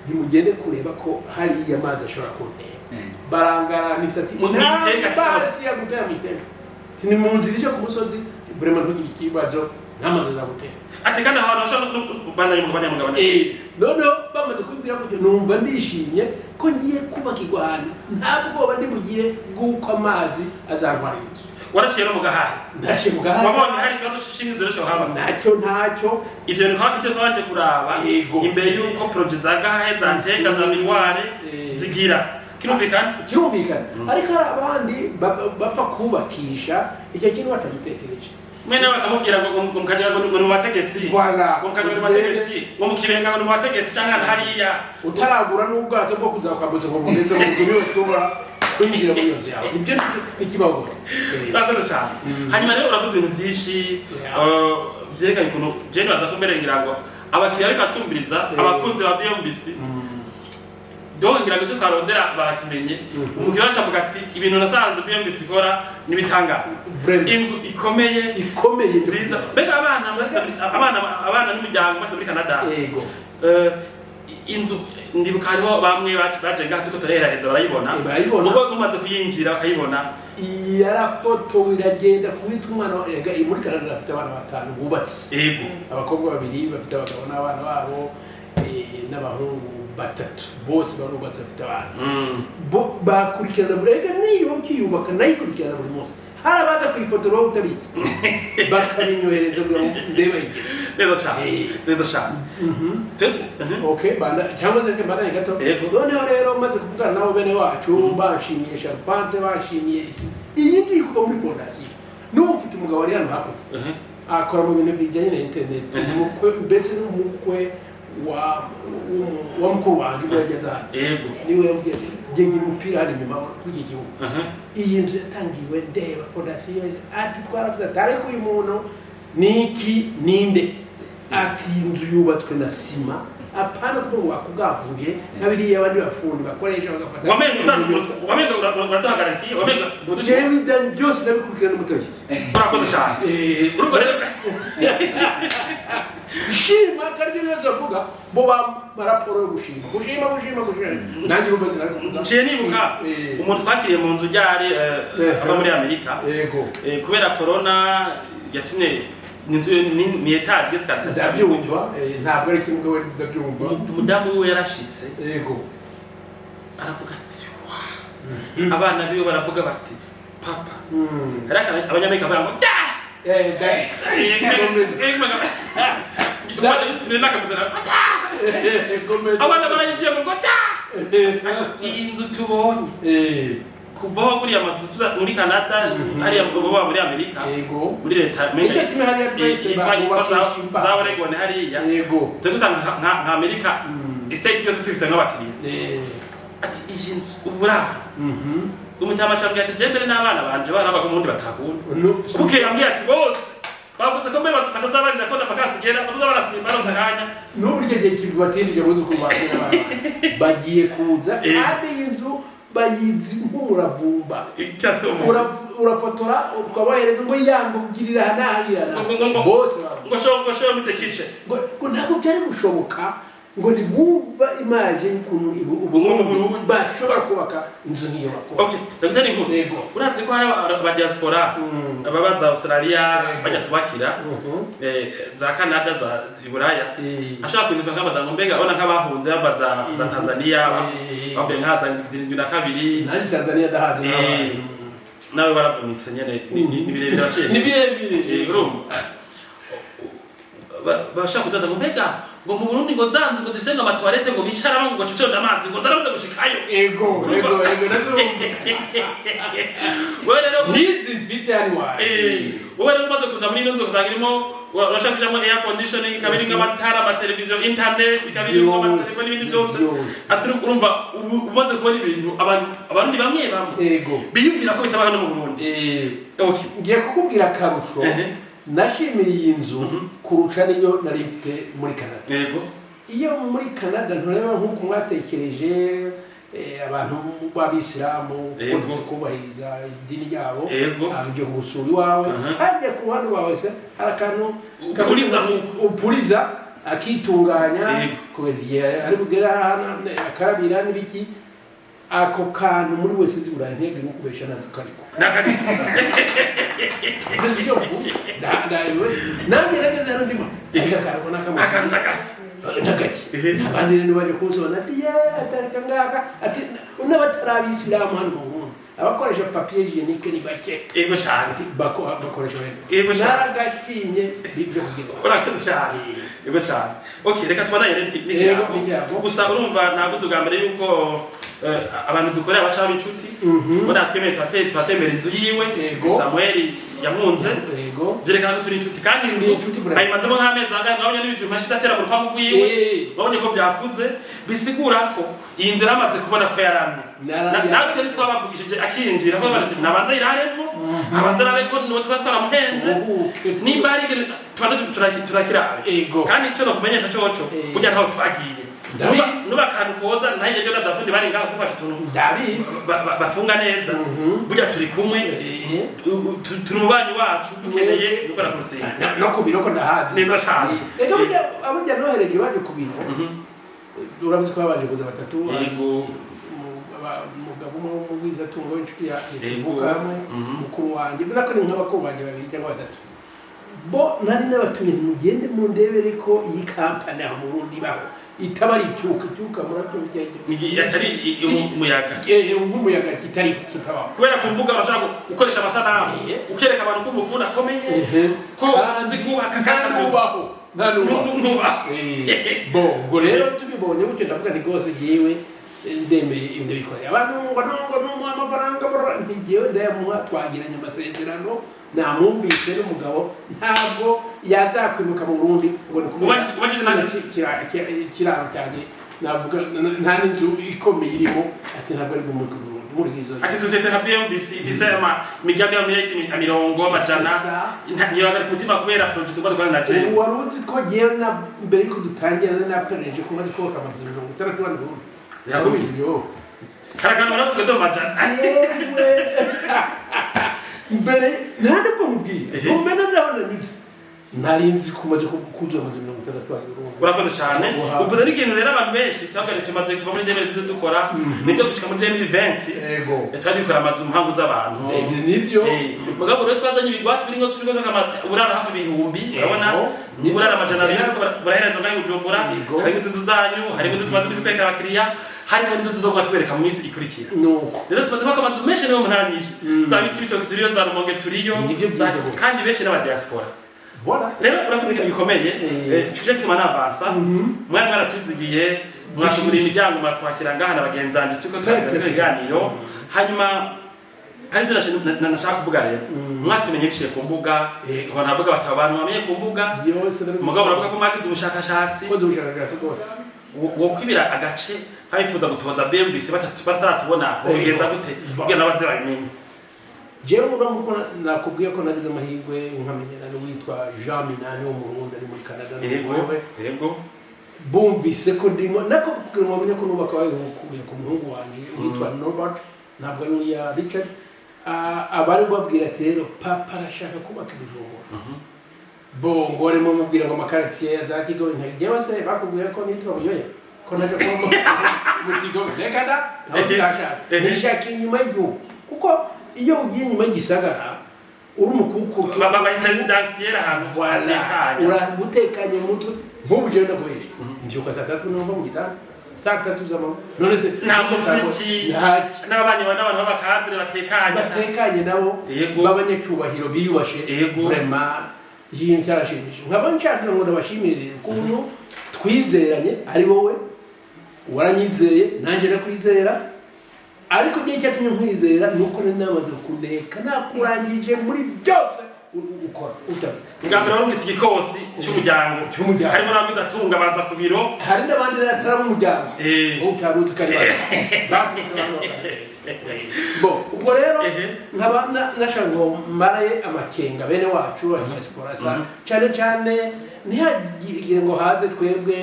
ntimugende kureba ko hariya amazi ashobora kuntera barangara n'isati basi yagutera mwiteme ni mu nzira ije ku musozi vraiment ntugire ikibazo n'amazi azagutera ati kandi ahantu bashobora kubandanya mu banyamugabane noneho bamaze kubibwira gutyo numva ndishimye ko ngiye kubakirwa ahantu nta bwoba ndi bugire bw'uko amazi azantwara inzu waraciye no mu gahahe ndaciye mu gahahe wabonye hari ikibazo cy'inzu rero haba ntacyo ivyo twanje kuraba imbere y'uko projet za gahahe za ntenga za mirware zigira kirumvikana ariko hari abandi bapfa kubakisha icyo kintu batagitekereje mwene bakamubwira ngo mukaja ngo mu bategetsi mukaja mu bategetsi ngo mukirenga ngo mu bategetsi cyangwa hariya utaragura n'ubwato bwo kuzakwambutsa ngo muneze mu gihe ushobora kwinjira muri iyo nzu yawe ibyo ikibazo urakoze cyane hanyuma rero urakoze ibintu byinshi byerekanye ukuntu jene badakomberengera ngo abakiriya ariko atwumviriza abakunzi ba BMBC ngira ngo cyo karondera barakimenye umukiriya acavuga ati ibintu nasanze BMBC ikora nibitangaza inzu ikomeye nziza mbega abana n'umuryango bashyize muri Canada inzu ndibuka hariho bamwe baje ngaha turiko turaheza barayibona ubwo tumaze kuyinjira bakayibona yarafoto iragenda kubita umwana muri Canada afite abana 5 bubatse abakobwa 2 bafite abagabo n'abana babo n'abahungu 3 bose barubatse bafite abana bakurikirana burega niyo kiyubaka nayikurikirana buri munsi hari abaza kwifotora wowe utabizi bakabinyohereza kugira ngo ndebe neza cyane okay banda cyangwa se banda gato noneho rero maze kuvugana nabo bene wacu bashimiye charpente bashimiye isi iyi ngiye kuva muri fondasiyo n'ubu ufite umugabo ari hano hakurya akora mu bintu bijyanye na internet umukwe mbese n'umukwe wa mukuru wanjye ubwo yageze hano niwe yambwiye ati jyenye umupira hano inyuma kuri iki gihugu iyi nzu yatangiwe ndeba fondasiyo ati twaravuze ati ariko uyu muntu niki ninde ati inzu yubatswe na sima apana kuko wakugavuye nkabiriye abandi bafundi bakoresha bagafata wamenga uratuhagarariye wamenga uduce byose ndabikurikirana n'umutoshyi urakoze cyane urumva rero shima kandi neza vuga bo baraporo yo gushima nanjye urumva sinarikuvuga nciye nibuka umuntu twakiriye mu nzu ryari ava muri Amerika kubera corona yatumye ninzu ni etage gitskata ndabyumva ntabwo ari kimwe we ndabyumva umudamu we yarashitse aravuga ati abana biyo baravuga bati papa harakana abanyamerika bavuga ngo da abana barayigiye ngo da iyi nzu tubonye kuva aho muri amazu muri Canada hariya baba muri Amerika muri leta za Oregon hariya cyo gusanga nka Amerika state yose tubise nk'abakiriya ati iyi nzu uburara umutama cyambye ati jembere n'abana banje barabaga mu ndi batakunda buke yambye ati bose bavuze ko mbere batazabarinda ko ndabakasigera batazabarasimbara rozaganya n'uburyo gihe kibatindije buze kubakira bagiye kuza kandi inzu bayizi nk'umuravumba urafotora twabahereza ngo yango kugirira hanahirana bose ngo show me the kitchen ngo ntabwo byari gushoboka ngo ni bumva image y'ukuntu ubu bashobora kubaka inzu nk'iyo bakora okay ndagutani nkuru uravye ko hari aba diaspora ababaza Australia bajya tubakira za Canada za Buraya ashaka kwinduka nk'abadango mbega ona nk'abahunze babaza za Tanzania babe nkaza 72 nani Tanzania dahazi nawe baravunitse nyene ni birebire baciye ni birebire urumva bashaka kutada mbega ngo mu Burundi ngo zanzu ngo zisenga amatwarete ngo bicara ngo cyo ndamazi ngo tarabuze gushikayo ego nazo wewe rero hizi bite anwa wewe rero maze kuza muri nzo kuzagirimo urashakishamo air conditioning kabiri nk'amatara ama television internet kabiri nk'amatelephone n'ibindi byose aturi urumva umaze kubona ibintu abarundi bamwe biyumvira ko bitabaho no mu Burundi okay ngiye kukubwira karusho nashimiye iyi nzu kuruca niyo nari mfite muri Canada iyo muri Canada ntureba nk'uko mwatekereje abantu b'abisilamu kubahiriza idini ryabo aje gusura iwawe hajya ku ruhande rwawe se hari akantu upuriza akitunganya kubeza igihe ari bugera ahantu akarabira n'ibiki ako kantu muri wese zibura intege no kubesha nazo kariko nanjye nageze hano ndimo akariko nakaki abandi rero baje kunsona ati atarika ngaka ati unabatarabisilamu hano mu abakoresha papier hygienique ni bake ego cyane bakoresha ego cyane naragashimye bibyo kugira urakoze cyane ego cyane okay reka tubana yere n'ikirabo gusa urumva navuze ubwa mbere yuko abantu dukorera abaca b'inshuti bona twemeye twatembera inzu yiwe Samuel yamunze byerekana ko turi inshuti kandi inzu ayimanzemo nk'amezi angahe mwabonye n'ibintu mashitatera mu rupangu rwiwe babonye ko byakuze bisigura ko iyi nzu yaramaze kubona ko yaramye natwe ntitwabavugishije akinjira ko nabanza iraremo abanza arabe ko niwe twaramuhenze nimba ari turakira kandi icyo nakumenyesha cyoco kujya ntaho twagiye nuba akantu koza nayo njyewe n'abafundi bari ngaho gufasha utuntu bafunga neza burya turi kumwe turi umubanyi wacu dukeneye gukora ku rutsinga no ku biro ko ndahazi neza cyane reka burya nohereje baje ku biro urabizi ko baje kuza batatu umugabo umwe w'umugwizatungo w'inshuti yavukamwe mukuru wanjye mbona ko ari nk'abakuru banjye babiri cyangwa batatu bo nari n'abatumye mugende mundebere ko iyi kampani aho mu Burundi baho itaba ari icyuka murabyo bijyanye atari umuyaga umuyaga kitari kitabaho kubera ku mbuga urashaka gukoresha amasanamu ukereka abantu ko umufundi akomeye ko nzi kubaka kandi ubaho ntuba bo ubwo rero tubibonye gutyo ndavuga ni rwose jewe ndemeye ibintu bikoreye abantu ngo n'umuha amafaranga ntigewe ndayamuha twagiranye amasezerano namwumvise n'umugabo ntabwo yazakwimuka mu Burundi ngo kiraro cyanjye navuga nta n'inzu ikomeye irimo ati ntabwo ari mu muri izo ati societe nka BMBC ifise imiryango ya mirongo amajana ntiyagari ku mutima kubera project twari na je waruzi ko jewe na mbere ko dutangira na planeje ko maze kubaka amazu 60 y'u Burundi yakubizi byo karakana wala tugeto majana mbere nande ko mubwiye umena ndabona nibisi narinzi kumaze kuzuza amazu 60 urakoze cyane uvuze n'ikintu rero abantu benshi cyangwa kimaze kuva muri demere bizo dukora nibyo gushika muri 2020 yego twari dukora amazu mpangu z'abantu nibyo mugabo rero twazanye ibigwati biringo turiko burara hafi ibihumbi urabona burara amajana abiri ariko burahereza ngaho Bujumbura hari inzu zanyu hari inzu tumaze kwikweka abakiriya hari inzu zo tubereka mu minsi ikurikira rero tumaze kwaka amazu menshi niyo munanyije za biti bitoke turiyo za Rumonge turiyo kandi benshi n'aba diaspora rero urakoze ikintu gikomeye cuje gituma navansa mwari mwaratuzigiye mwashumura imiryango muratwakira ngaha n'abagenzanje tuko twagira ibiganiro hanyuma ari nashaka kuvuga rero mwatumenye biciye ku mbuga abantu bavuga bati abantu bamenye ku mbuga mugabo uravuga ko mwagize ubushakashatsi rwose wo kwibira agace kabifuza gutoza BMBC bataratubona ubigenza gute kugira n'abaze babimenye jewe uramuko nakubwiye ko nagize amahirwe nkamenyana n'uwitwa Jean Minani wo mu Burundi ari muri Canada yego bumvise ko ndimo nako kugira ngo bamenye ko nubaka bakuye ku muhungu wanje witwa Norbert ntabwo ari uriya Richard abari babwira ati rero papa arashaka kubaka ibijumbo bo ngo arimo mubwira ngo amakartier za Kigobe ntagiye se bakubwiye ko nitwa Buyoya ko naje ko mu Kigobe rekada nishaka inyuma y'igihugu kuko iyo ugiye nyuma y'igisagara uri umukuku baba residentiel ahantu watekanye uragutekanye mutwe nk'ubu je ndakoresha mbyuka saa 3 numva mu gitanda saa 3 z'amanywa none se nta muziki n'abanye n'abantu b'abakadre batekanye nabo b'abanyacyubahiro biyubashe vraiment ikintu cyarashimishije nkaba nshaka ngo ndabashimire ukuntu twizeranye ari wowe waranyizeye nanjye nakwizera ariko gihe cyatumye nkwizera nuko namaze kuneka nakurangije muri byose ukora utabizi ngambira warungitse igikosi cy'umuryango harimo nabo idatunga baza ku biro hari n'abandi batara mu muryango utaruzi kari bo ubwo rero nkaba nashaka ngo maraye amakenga bene wacu abanyesipora cyane ntihagire ngo haze twebwe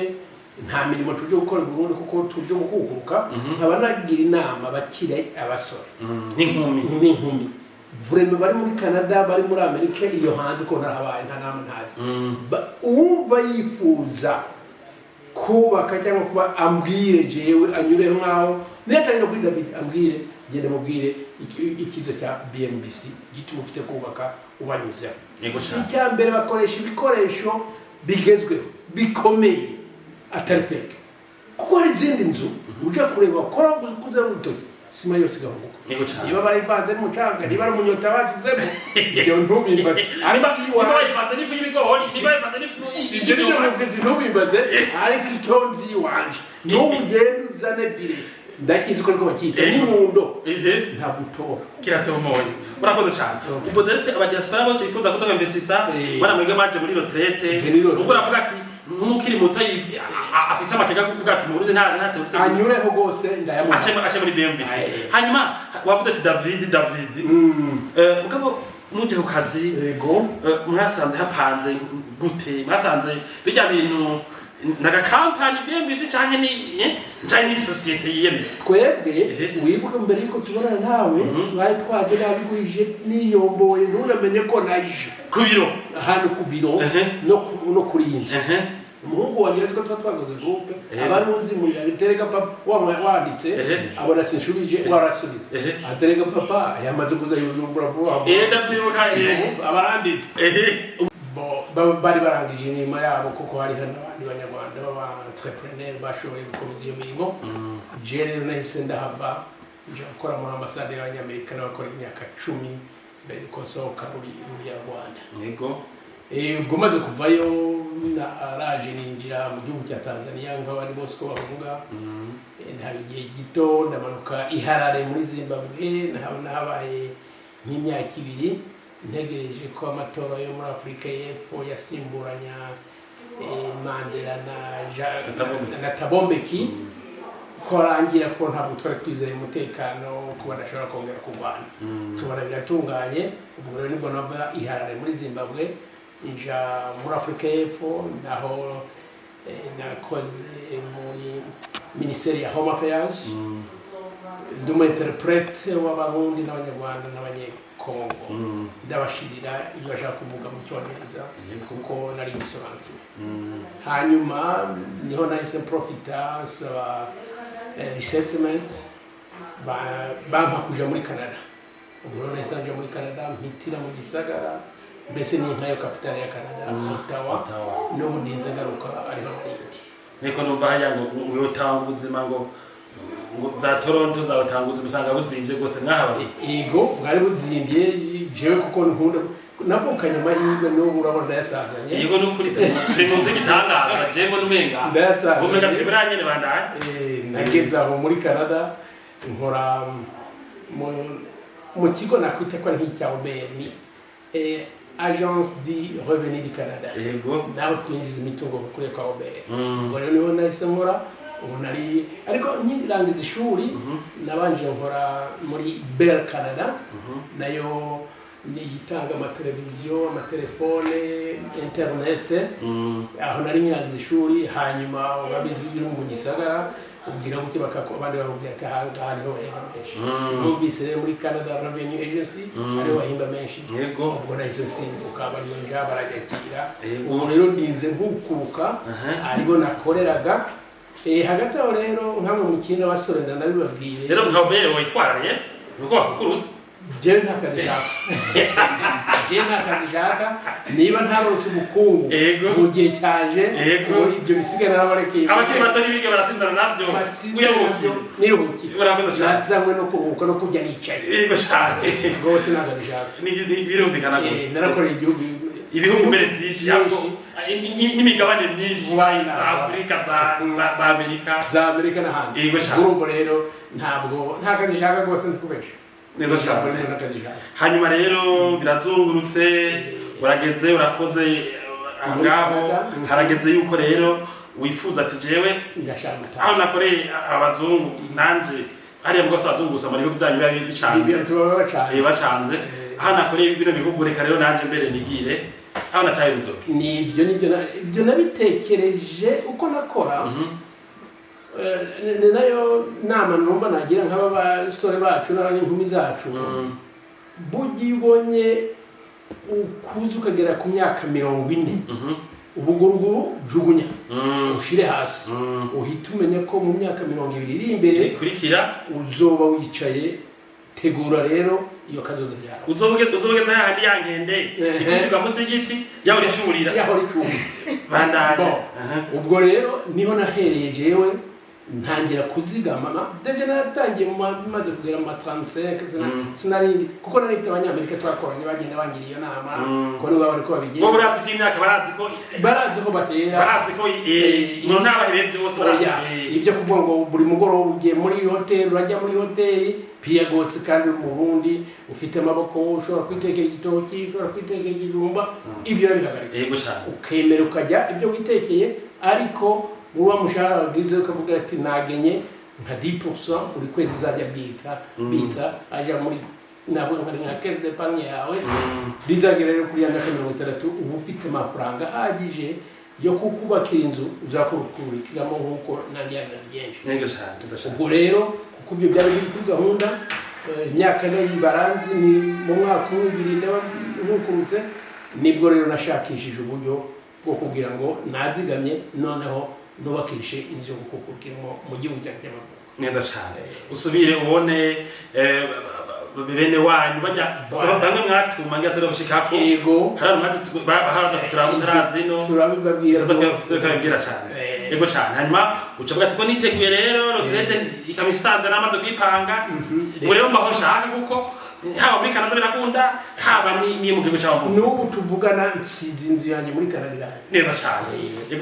nta mirimo tuje gukora i Burundi kuko tuje gukukuruka nkaba nagira inama bakire abasore n'inkumi vraiment bari muri Canada bari muri Amerika iyo hanze ko narabaye nta namwe ntazi uwumva yifuza kubaka cyangwa kuba ambwire jewe anyure nkaho netangira kuri David ambwire gende mubwire ikiza cya BMBC gituma ufite kubaka ubanyuze icyambere bakoresha ibikoresho bigezweho bikomeye atari fake kuko hari izindi nzu uja kureba ukora kuza rutoki sima yose gahubuka niba bari banze n'umucanga niba ari umunyota basizemo ibyo ntubimbaze ariko niba bayifata n'ifu y'ibigori niba bayifata n'ifu y'ibigori ntubimbaze ariko itonzi yiwanje n'ubugenda uzane bire ndakizi ko ariko bakita n'umundo nta butora kiratomoye murakoze cyane ubwo dore abadiaspora bose bifuza kutoka investisisa bana mwege maje muri retraite ubwo uravuga ati nk'umukiri muto afise amateka kuvuga ati mu Burundi ntatse ufise anyureho gose ndayamuna ace muri BMBC hanyuma wavuga ati David mugabo muje ku kazi yego mwasanze hapanze gute mwasanze bijya bintu naga company BMBC canke ni societe yiyemera twebwe wibuka mbere yuko tubonana nawe twari twaje nabigwije niyomboye nturamenye ko naje kubiro ahantu kubiro no kuri inzu umuhungu wanjye ko twakoze groupe abarunzi muri atereka papa wanditse abona sinshubije warasubize atereka papa yamaze kuza yuzumbura vuba ndavyibuka abaranditse bari barangije imirimo yabo kuko hari n'abandi banyarwanda baba entrepreneur bashoboye gukomeza iyo mirimo je rero nahise ndahava nje gukora muri ambasade y'Abanyamerika n'abakora imyaka 10 mbere ko sohoka muri Rwanda yego ubwo maze kuvayo araje ninjira mu gihugu cya Tanzania nk'abandi bose ko bavuga nta gihe gito ndamanuka iharare muri Zimbabwe nahabaye nk'imyaka 2 ntegereje ko amatora yo muri Afrika y'Epfo yasimburanya Mandela na Tabombeki ko arangira ko ntabwo twari twizeye umutekano kuba ndashobora kongera kurwana tubona biratunganye ubwo rero nibwo nava iharare muri Zimbabwe nja muri Afrika y'Epfo naho nakoze muri Ministeri ya Home Affairs ndumu interprete w'abarundi n'abanyarwanda n'abanyekongo ndabashirira ibyo bashaka kuvuga mu cyongereza kuko nari bisobanukiwe hanyuma niho nahise profita saba resettlement bampa kuja muri Canada ubwo nahise nja muri Canada mpitira mu gisagara mbese ni nkayo kapitale ya Canada Ottawa n'ubu ndinze ngaruka ariho n'indi niko numva haya ngo uyotanga ubuzima ngo za Toronto zatanguze musanga buzimvye gose mwahaba ego bwari buzimbye jewe kuko nkunda navukanye amahirwe n'ubu urabona ndayasazanye yego n'ukuri turi mu nzu gitangaza jembo n'umenga ndayasazanye umenga turi buranyene bandanye nageze aho muri Canada nkora mu kigo nakwita ko ari nk'icya OBN Agence du Revenu du Canada yego naho twinjiza imitungo kuri kwa OBN ngo rero niho nahise nkora ubu nari ariko nyirangiza ishuri nabanje nkora muri Bell Canada nayo ni itanga amateleviziyo amatelefone internet aho nari nyirangiza ishuri hanyuma babizi biri mu gisagara ubwira muke bakako abandi barubwira ati hanga niho bahimba menshi numvise muri Canada Revenue Agency ariho bahimba menshi yego ubwo nahise simbuka barinja baragakira ubu rero ndinze nkukuruka aribo nakoreraga hagati aho rero nkamwe mu kintu abasore ndanabibabwiye rero mukabere witwaranye nuko bakukuruza jewe nta kazi shaka niba ntaronse ubukungu mu gihe cyaje ibyo bisigara n'abarekeye abakiri bato n'ibige barasinzana navyo niruhukire nazanywe no kuruhuka no kurya nicaye yego cyane rwose nta kazi shaka birumvikana gose narakoreye igihugu ibihugu mbere twishi yako n'imigabane myinshi za Afrika za Amerika n'ahandi yego cyane urumva rero ntabwo nta kazi shaka rwose ndikubesha neza cyane hanyuma rero birazungurutse urageze urakoze ngaho harageze yuko rero wifuza ati jewe aho nakoreye abazungu nanje hariya bwose abazungu gusa muri bihugu byanyu biba bicanze aho nakoreye bino bihugu reka rero nanje mbere nigire aho nataye uzoke nibyo nabitekereje uko nakora nayo nama numva nagira nk'aba basore bacu n'abany'inkumi zacu bugiye ubonye ukuze ukagera ku myaka 40 ubuguruguru jugunya ushire hasi uhita umenya ko mu myaka 20 iri imbere zikurikira uzoba wicaye tegura rero iyo kazoza yawe uzobugeza handi yankende ikutuga musigiti yaho ricurira bandanye ubwo rero niho nahereye jewe ntangira kuzigama deje natangiye maze kugera mu 35 sinarindi kuko nari mfite abanyamerika twakoranye bagenda bangira iyo nama ko niba bari ko babigenda bo burazi k'imyaka barazi ko bahera barazi ko ngo ntabahebye bose barazi ibyo kuvuga ngo buri mugoroba ugiye muri hotel urajya muri hotel pia gose kandi mu Burundi ufite amaboko ushobora kwitekera igitoki ushobora kwitekera igijumba ibyo biragarika yego cyane ukemera ukajya ibyo witekeye ariko uwa mushahara wagize ukavuga ati nagenye nka 10% buri kwezi zajya bita aja muri nabo nka caisse d'épargne yawe bizagera rero kuri 60 ubu ufite amafaranga ahagije yo kukubakira inzu uzakurikiramo nkuko nagiye byinshi yego cyane tudashaka ubwo rero kuko ibyo byari biri kuri gahunda imyaka baranzi ni mu mwaka w'ibiri nkukurutse nibwo rero nashakishije uburyo bwo kugira ngo nazigamye noneho nubakishe inzu yo gukukiramo mu gihugu cy'Amavuko neza cyane usubire ubone bene wanyu bajya bamwe mwatuma ngira turi gushikako yego haraza turazi no turabibwira cyane yego cyane hanyuma ucavuga ati ko niteguye rero retraite ikamistanda namaze kwipanga ubu rero mbaho nshaka kuko haba muri Canada birakunda haba ni mu gihugu cy'Amavuko n'ubu tuvugana nsize inzu yanjye muri Canada neza cyane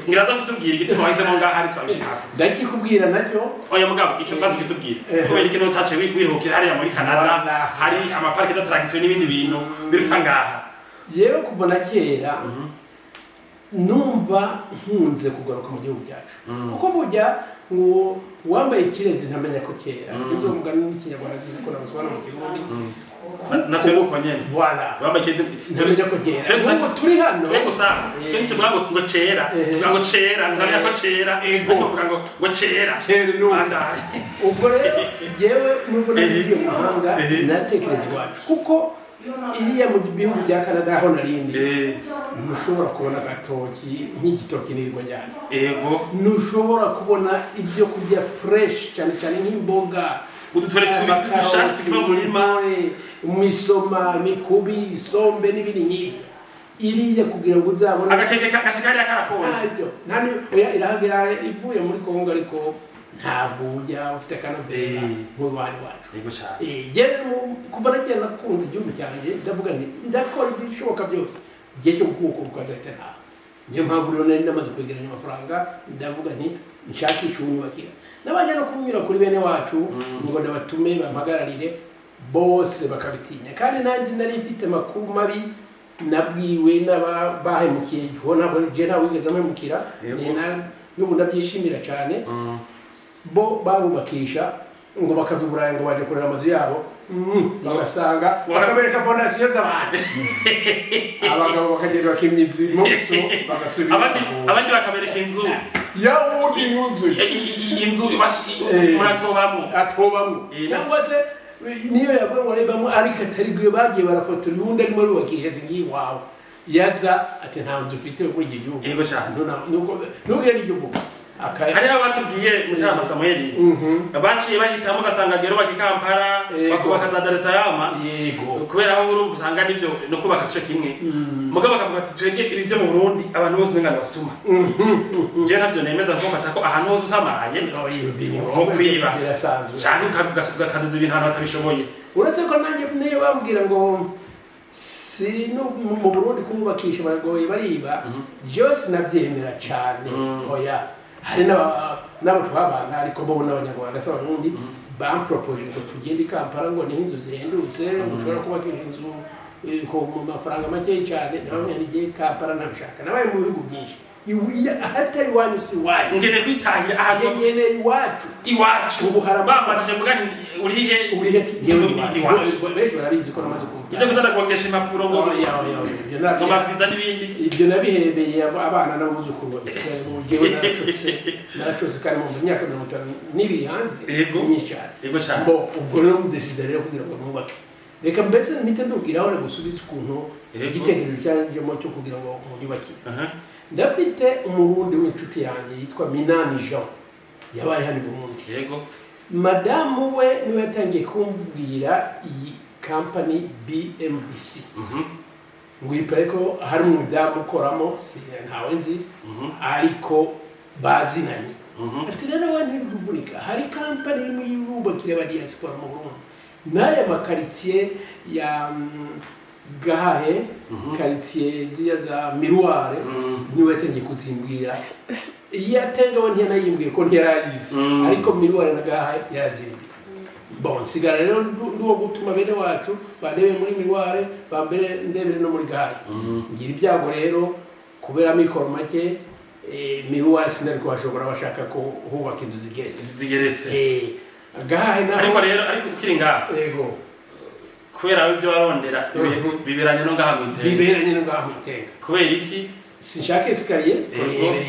ngiraza kutubwira igituma wahisemo ngaha ari twabishikako ndakikubwira nacyo oya mugabo ico kandi kitubwira kubera ikintu utace wiruhukira hariya muri Canada hari amaparike d'attraction n'ibindi bintu birutangaha yewe kuva na kera numva nkunze kugaruka mu gihugu cyacu kuko burya ngo wambaye kirezi ntamenya ko kera sinzi umugani w'ikinyarwanda zizi ko nabuzwana mu Burundi natwe uko nyene voilà bambaye ntamenya ko kera ngo turi hano rego sa kintu bwabo ngo cera ngo cera ntamenya ko cera ngo ngo cera andaye ubwo rero jewe nubwo ngiye mu mahanga natekereza iwacu kuko iriya mu bihugu bya Canada aho narindi ntushobora kubona gatoki nk'igitoki nirwa cyane ego ntushobora kubona ibyo kurya fresh cyane cyane nk'imboga udutore tubishaka tukiba murima misoma mikubi isombe n'ibindi nk'ibyo iriya kugira ngo uzabone agakeke kashikari akarakora nani oya irahagera ivuye muri Kongo ariko ntabwo ujya ufite akanovera nk'uwari wacu yego cyane jewe kuva nakera nakunze igihugu cyanjye ndavuga nti ndakora ibishoboka byose igihe cyo gukukuruka azahita ntaha niyo mpamvu rero nari ndamaze kwegeranya amafaranga ndavuga nti nshakisha unyubakira nabanje no kunyura kuri bene wacu ngo ndabatume bampagararire bose bakabitinya kandi nanjye nari mfite amakuru mabi nabwiwe n'abahemukiye ntabwo je ntawe wigeze amemukira n'ubu ndabyishimira cyane bo barubakisha ngo bakava Burayi ngo baje kurera amazu yabo bagasanga bakabereka fondasiyo z'abantu abagabo bakagenda bakimyiza impuzu bagasubira abandi bakabereka inzu yawundi inzu muratobamo cyangwa se niyo yavuga ngo rebamo ariko atari gwe bagiye barafotora undi arimo rubakisha ati ngiyi wawe yaza ati nta nzu ufite muri iki gihugu yego cyane ntugire n'icyo uvuga hariho abatubwiye Mutama Samuel baciye bahitamo ugasanga gero bakikampara bakubaka za Dar es Salaam yego kubera aho urumva usanga nivyo no kubaka cyo kimwe mugabo bakavuga ati twege ibyo mu Burundi abantu bose bengana basuma je navyo nemeza ko mfata ko ahantu hose usamaye no kwiba cyane ukagaza ibintu ahantu batabishoboye uretse ko nanjye niyo bambwira ngo si no mu Burundi kubakisha baragoye bariba byose nabyemera cyane oya hari n'abo twabana ariko bo n'abanyarwanda s'abarundi bampropose ngo tugende Kampala ngo ni inzu zihendutse ushobora kubakisha inzu ko mu mafaranga make cyane nawe ngiye Kampala nabishaka nabaye mu bihugu byinshi ahatari wanyu si wanyu ngene kwitahira ahantu ngene iwacu ubu harabamajije mvuga urihe iwacu benshi barabizi ko namaze ivyo kutadagongesha impapuro ngo ngo baviza n'ibindi ibyo nabihebeye abana n'abuzukuru babisigaye mu gihe naracutse kandi mu myaka 50 hanze yego cyane bo ubwo rero mudesida rero kugira ngo mwubake reka mbese mpite ndubwiraho no gusubiza ukuntu igitekerezo cyanjemo cyo kugira ngo mwubake ndafite umurundi w'inshuti yanjye yitwa Minani Jean yabaye hano mu Burundi yego madamu we niwe yatangiye kumbwira iyi company BMBC ngwipare ko hari umudamu ukoramo ntawe nzi ariko bazinanye ati rero we ntikuvunika hari company imwe yubakira ba diaspora mu Burundi n'aya makaritsiye ya Gahahe quartier ziya za Miroir niwe yatangiye kuzimbwira yatenga bo ntiyanayimbwiye ko ntiyarayizi ariko Miroir na Gahahe yazimbi bon sigara rero nduwo gutuma bene wacu bandebe muri Miroir bambere ndebere no muri Gahahe ngira ibyago rero kubera mikoro make Miroir sinari ko bashobora bashaka ko hubaka inzu zigeretse Gahahe na ariko rero ariko ukiri ngaho yego kubera ibyo warondera biberanye no ngaha mwitenga kubera iki sinshaka escalier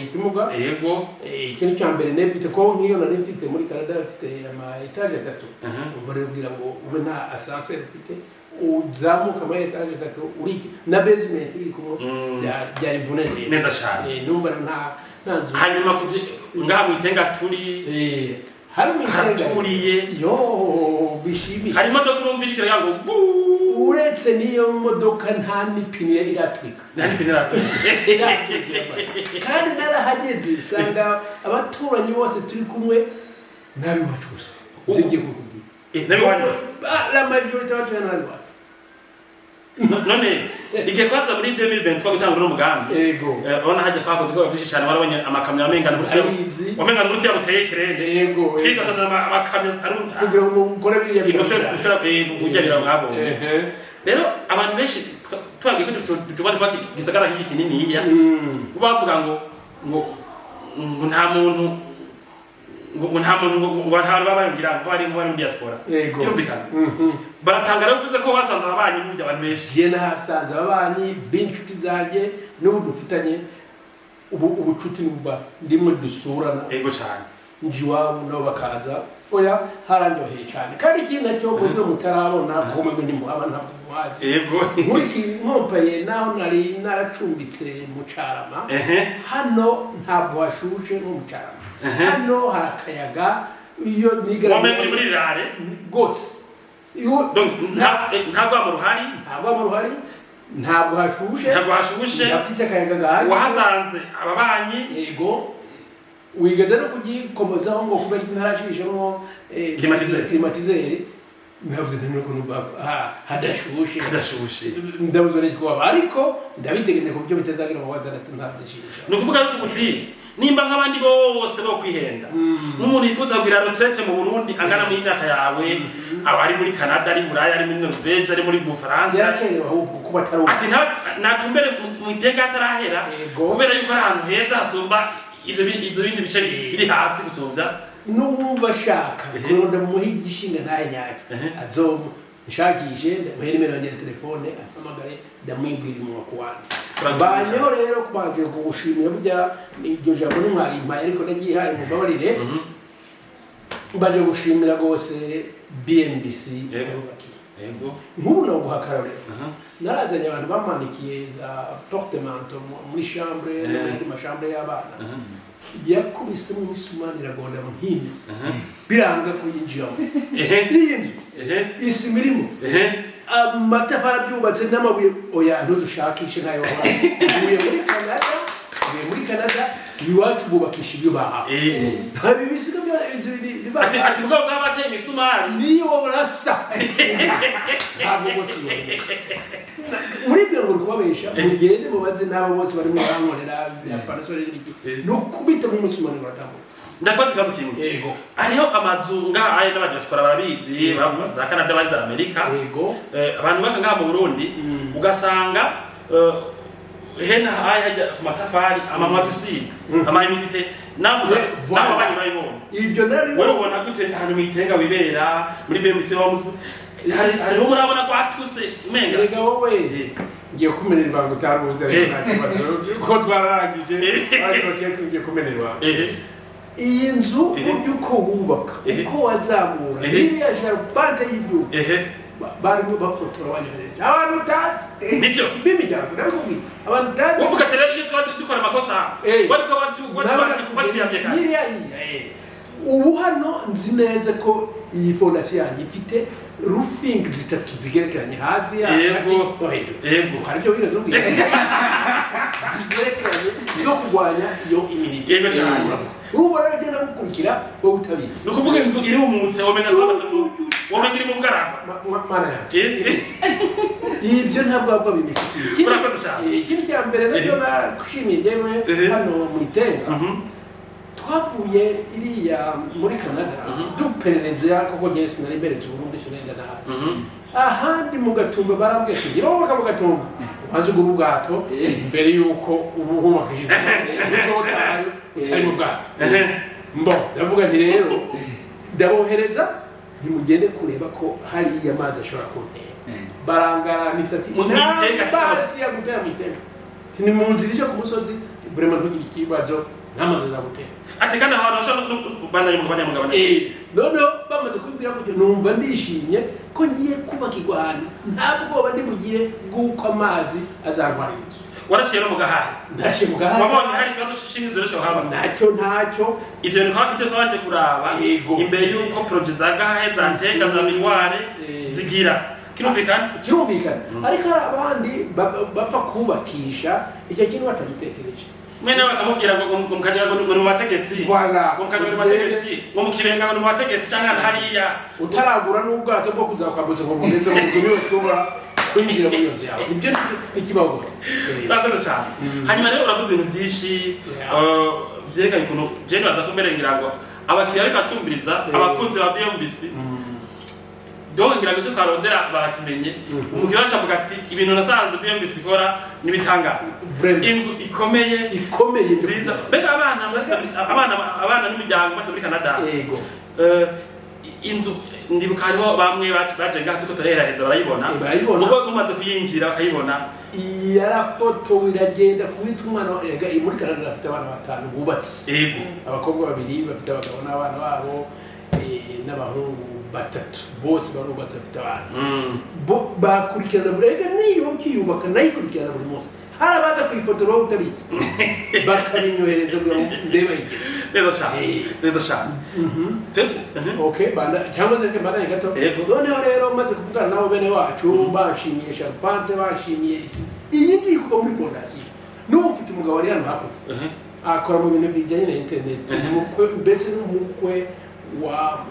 ikimuga yego ikintu cya mbere nebite ko nkiyo nari mfite muri Canada afite ama etage 3 umva rero kugira ngo ube nta ascenseur ufite uzamuka ama etage 3 uri na basement iri kumwe byari vune neza cyane numva nta hanyuma ngaha mwitenga turi haraturiye yo bishimisha hari imodoka urumvirikira yango uretse niyo modoka nta nipine iratwika kandi narahageze sanga abaturanyi bose turi kumwe nabi wacu gusa ugiye kukubwira nabi wacu la majorité watu yanalwa none igihe kwaza muri 2020 gutangura umugambi yego ona haje twakoze ko byinshi cyane barabonye amakamyo amengana Burusiya wamenga Burusiya buteye kirende yego twigaza amakamyo kugira ngo ukore biriya bishobora kugerera ngabo rero abantu benshi twagiye ko tubari kwa gisagara hiki kinini hiya bavuga ngo nta muntu ngo nta babangira ngo bari mu diaspora kirumvikana baratangara kuvuze ko basanze ababanyi n'ujya abantu benshi je nasanze ababanyi b'inshuti zanjye n'ubu dufitanye ubucuti n'uba ndimwe dusurana yego cyane njiwabo nabo bakaza oya haranyoheye cyane kandi ikindi nacyo muri mutarabona ko mwe ndi muhaba ntabwo muhazi yego muri nkompaye naho nari naracumbitse mu Carama hano ntabwo hashushe nko mu Carama hano harakayaga iyo nigara muri rare gose ntabwo amuruhari ntabwo hashushe afite akayaga gahaye wahasanze ababanyi yego wigeze no kugikomozaho ngo kubera ntarashishemo climatiseur navuze nuko numva hadashushe ndabuze n'ikuba ariko ndabitegene ku byo bitazagira mu wadana ntadashisha no kuvuga uti nimba nk'abandi bose bo kwihenda nk'umuntu yifuza kugira retraite mu Burundi angana mu myaka yawe ari muri Canada ari muri ari muri Norvège ari muri Bufaransa yakenewe ahubwo kuba atari ati natumbere mu iteka atarahera kubera yuko ari ahantu heza hasumba ivyo bindi bice biri hasi gusumvya n'ubu bashaka kuronda muhigishinga ntaye nyaki azomu nshakishe ndamuhere nimero ya telefone ampamagare ndamwibwira mu wakwandi banyeho rero kubaje kugushimira burya iryo jambo n'umwari impaye ariko nagihaye mubabarire baje gushimira gose BMBC yego nk'ubu no guhakarare narazanye abantu bamanikiye za portemanteau muri chambre muri machambre y'abana yakubise mu misumani iragonda mu hino biranga ko yinjiramo n'iyinzu isi mirimo amatafari byubatse n'amabuye oya ntudushakishe ntayo wabaye muri Canada iwacu bubakisha ibyo baha ntabi bisiga ati ubwo bw'abateye imisumari niyo burasa ntabwo bose muri byo ngo kubabesha mugende mubaze n'abo bose bari mu bankorera ya panasore n'iki no kubita mu musumani baratambuka ndakwati kazo kimwe yego ariho amazu ngaha aye n'abadiaspora barabizi za Canada bari za Amerika yego abantu baka ngaha mu Burundi ugasanga hena hajya ku matafari amamatusi amaimite nabuza nabo bani bayibona ibyo nabi wowe ubona gute ahantu mwitenga wibera muri BMBCburundi hari urabona kwatuse umenga rega wowe ngiye kumenerwa ngo utaruze ko twararangije ariko ngiye kumenerwa iyi nzu uko wubaka uko wazamura iriya jarupante y'igihugu barimo bafotora banyohereje abantu utazi nibyo b'imiryango ndabikubwira abantu utazi uvuga ati rero iyo twari dukora amakosa bariko batuyamye kandi ubu hano nzi neza ko iyi fondasiyo yanjye ifite roofing zitatu zigerekeranye hasi yego no hejuru yego hari ibyo wibaza ubwira zigerekeranye zo kurwanya iyo imirimo yego cyane ubu rero ugenda gukurikira wowe utabizi ni ukuvuga inzu iri umutse womenga zubatse womenga iri mu bwaraba mana yanjye ibyo ntabwo wabwo bimifitiye urakoze cyane ikindi cya mbere nacyo nakushimiye yewe hano mu Itenga twavuye iriya muri Canada duperereza koko ngiye sinari mbere Burundi sinenda nabi ahandi mu gatumba barambwiye ati ngira wowe mu gatumba ubanze ubwo bwato mbere yuko ubu hubakishije utari mu bwato mbo ndavuga nti rero ndabohereza nimugende kureba ko hari amazi ashobora kuntera barangara nisati mu Itenga cyangwa ya gutera mu Itenga tini mu nzira ije ku musozi vraiment ntugire ikibazo n'amazi azagutera ati kandi abantu bashobora banyamugabane none bamaze kubwira ko numva ndishimye ko ngiye kubakirwa ahantu nta bwoba ndibugire bw'uko amazi azantwara inzu waraciye no mu gahari ndashiye mu gahari wabonye hari ikibazo cy'inzu rero haba ntacyo ivyo niko twaje kuraba imbere y'uko projet za gahe za ntenga za miroire zigira kirumvikana ariko hari abandi bapfa kubakisha icyo kintu batagitekereje mwene bakamubwira ngo mukajaga ngo mu bategetsi ngo mukajaga mu bategetsi ngo mukirenga ngo mu bategetsi cyangwa hariya utaragura n'ubwato bwo kuzakwambutsa ngo mugeze mu gihe ushobora kwinjira muri iyo nzu yawe ibyo ikibazo urakoze cyane hanyuma rero uravuze ibintu byinshi byerekanye ukuntu jene bazakumerengera ngo abakiriya ariko batwumviriza abakunzi ba BMBC donc ngira ngo cyo karondera barakimenye umukiriya wacu avuga ati ibintu nasanze BMBC ikora nibitangaza inzu ikomeye nziza mbega abana n'imiryango bose muri Canada yego inzu ndibuka hariho bamwe baje ngaha tuko tureraheza barayibona ubwo tumaze kuyinjira bakayibona yarafoto iragenda kubita umwana muri Canada afite abana batanu bubatse yego abakobwa babiri bafite abagabo n'abana babo n'abahungu batatu bose barubatse bafite abana bakurikirana burega niyo ukiyubaka nayikurikirana buri munsi hari abaza kuyifotora utabizi bakabinyohereza ngo ndebe neza cyane okay banda cyangwa se mbana gato noneho rero maze kuvugana nabo bene wacu bashimiye charpente bashimiye isi iyi ngiye kuba muri fondasiyo n'ubu ufite umugabo ari hano hakurya akora mu bintu bijyanye na internet umukwe mbese n'umukwe wa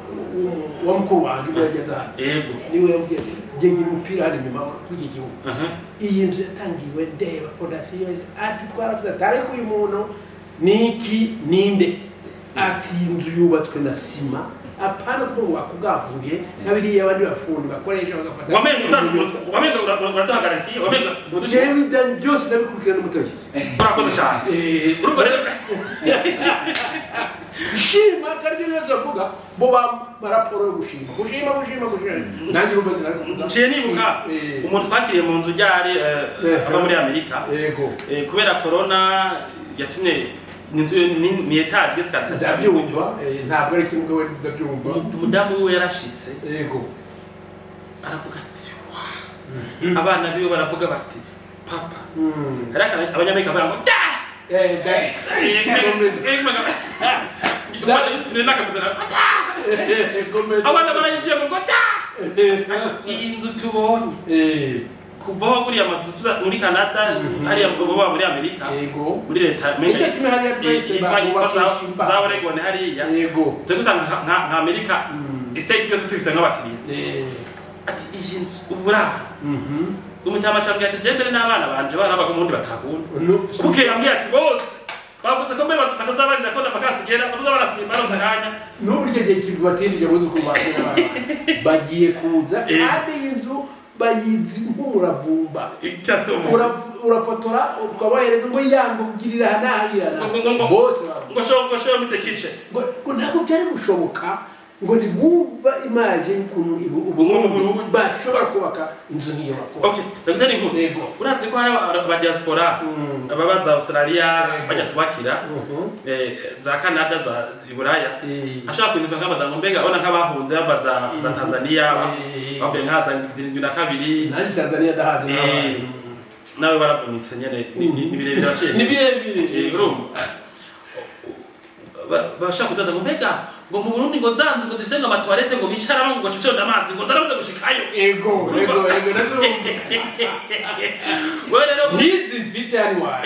mukuru wanje ubwo yego niwe yambwiye ati ngiye umupira hari nyuma kuri iki gihugu iyi nzu yatangiwe ndeba fondasiyo ati twaravuze ati ariko uyu muntu niki ninde ati inzu yubatswe na sima apana kuvuga wakugavuye nk'abiriya abandi bafundi bakoresha bagafata wamenga uratuhagarariye wamenga udukeye byose ndabikurikirana n'umutabishyize urakoze cyane urumva rero shima kandi neza kuvuga bo baraporo yo gushima nanjye urumva sinari nciye nibuka umuntu twakiriye mu nzu ryari ava muri Amerika kubera corona yatumye ni etage gitskata ndabyumva ntabwo ari kimwe we ndabyumva umudamu we yarashitse yego aravuga ati abana biwe baravuga bati papa araka abanyamerika bavuga ngo abana barayinjiye ngo iyi nzu tubonye kuva aho guriya amazu muri Canada hariya baba muri Amerika muri leta za Oregon hariya turi gusanga nka Amerika state yose tubise nk'abakiriya ati iyi nzu uburara umutama cyambye ati jembere n'abana banje baraba ko mundi batakunda bukera mbye ati bose bavuze ko mbere batazabarira ko ndabakasigera batazabarasimbara roza kanya n'uburyo gihe kibatindije buzi kubakira bagiye kuza kandi inzu bayizi nk'umuravumba urafotora ukabahereza ngo yango kugirira nahira bose ngo show me the kitchen ngo ntabwo byari gushoboka ngo ntibumva imaje y'ukuntu ubu bashobora kubaka inzu nk'iyo bakora. Okay, ndagutera inkuru. Uravye ko hari aba diaspora ababaza Australia bajya kubakira za Canada za Buraya ashaka kwinduka nk'abadanga mbega ona nk'abahunze babaza za Tanzania babe nkaza 72 nani Tanzania dahaze nawe baravunitse nyene ni birebire baciye ni birebire urumva bashaka kutata mbega ngo mu Burundi ngo zanzu ngo zisenga amatwarete ngo bicaramo ngo cyo ndamazi ngo ndarabuze gushikayo ego nazo wewe rero hizi vite anwa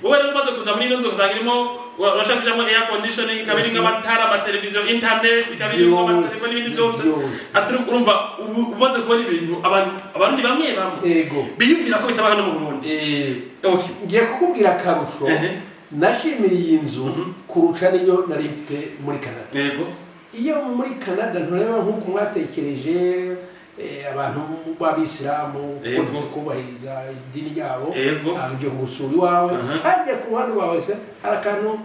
wewe rero maze kuza muri nzo kuzagirimo urashaka kujamo air conditioning kabiri nk'amatara ama television internet kabiri nk'amatelefoni n'ibindi byose aturi urumva umaze kubona ibintu abarundi bamwe ego biyumvira ko bitabaho no mu Burundi okay ngiye kukubwira karusho nashimiriye inzu kuruca niyo nari mfite muri Canada. Yego. Iyo muri Canada ntureba nkuko mwatekereje abantu b'abisilamu kubahiriza idini yabo aje gusura iwawe hajya ku ruhande wawe se arakantu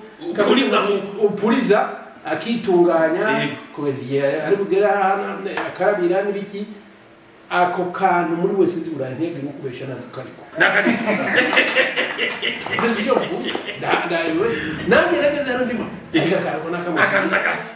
upuriza akitunganya kubeziye ari kugera hana akarabira n'ibiki ako kantu muri wese zibura ntege no kubesha nazo kariko Ndisiyo nanjye nageze hano ndimo akakarako nakaki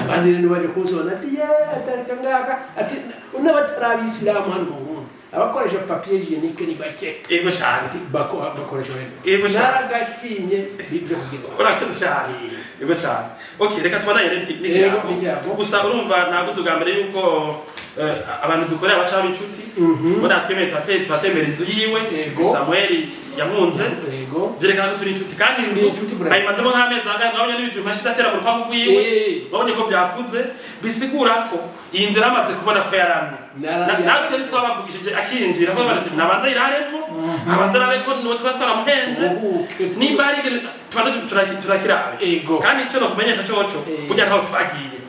abandi rero baje kunsona ati atarika ngaka ati unabatarabisilamu hano mu Burundi abakoresha papier hygienique ni bake ego cyane bakoresha ego cyane naragashimye bibyo kugira urakoze cyane ego cyane okay reka tubana yere n'ikirabo gusa urumva ntabwo tugambere yuko abantu dukorera abaca b'inshuti bona twemeye twatembera inzu yiwe Samuel yamunze byerekana ko turi inshuti kandi inzu ayimanzemo nk'amezi angana nabonye n'ibintu mashize atera mu rupangu rwiwe babonye ko byakuze bisigura ko iyi nzu yaramaze kubona ko yaramye natwe ni twabavugishije akinjira ko nabanza iraremo abanza arabe ko no twaramuhenze nimba ari turakirabe kandi icyo no kumenyesha cyoco kujya ntaho twagiye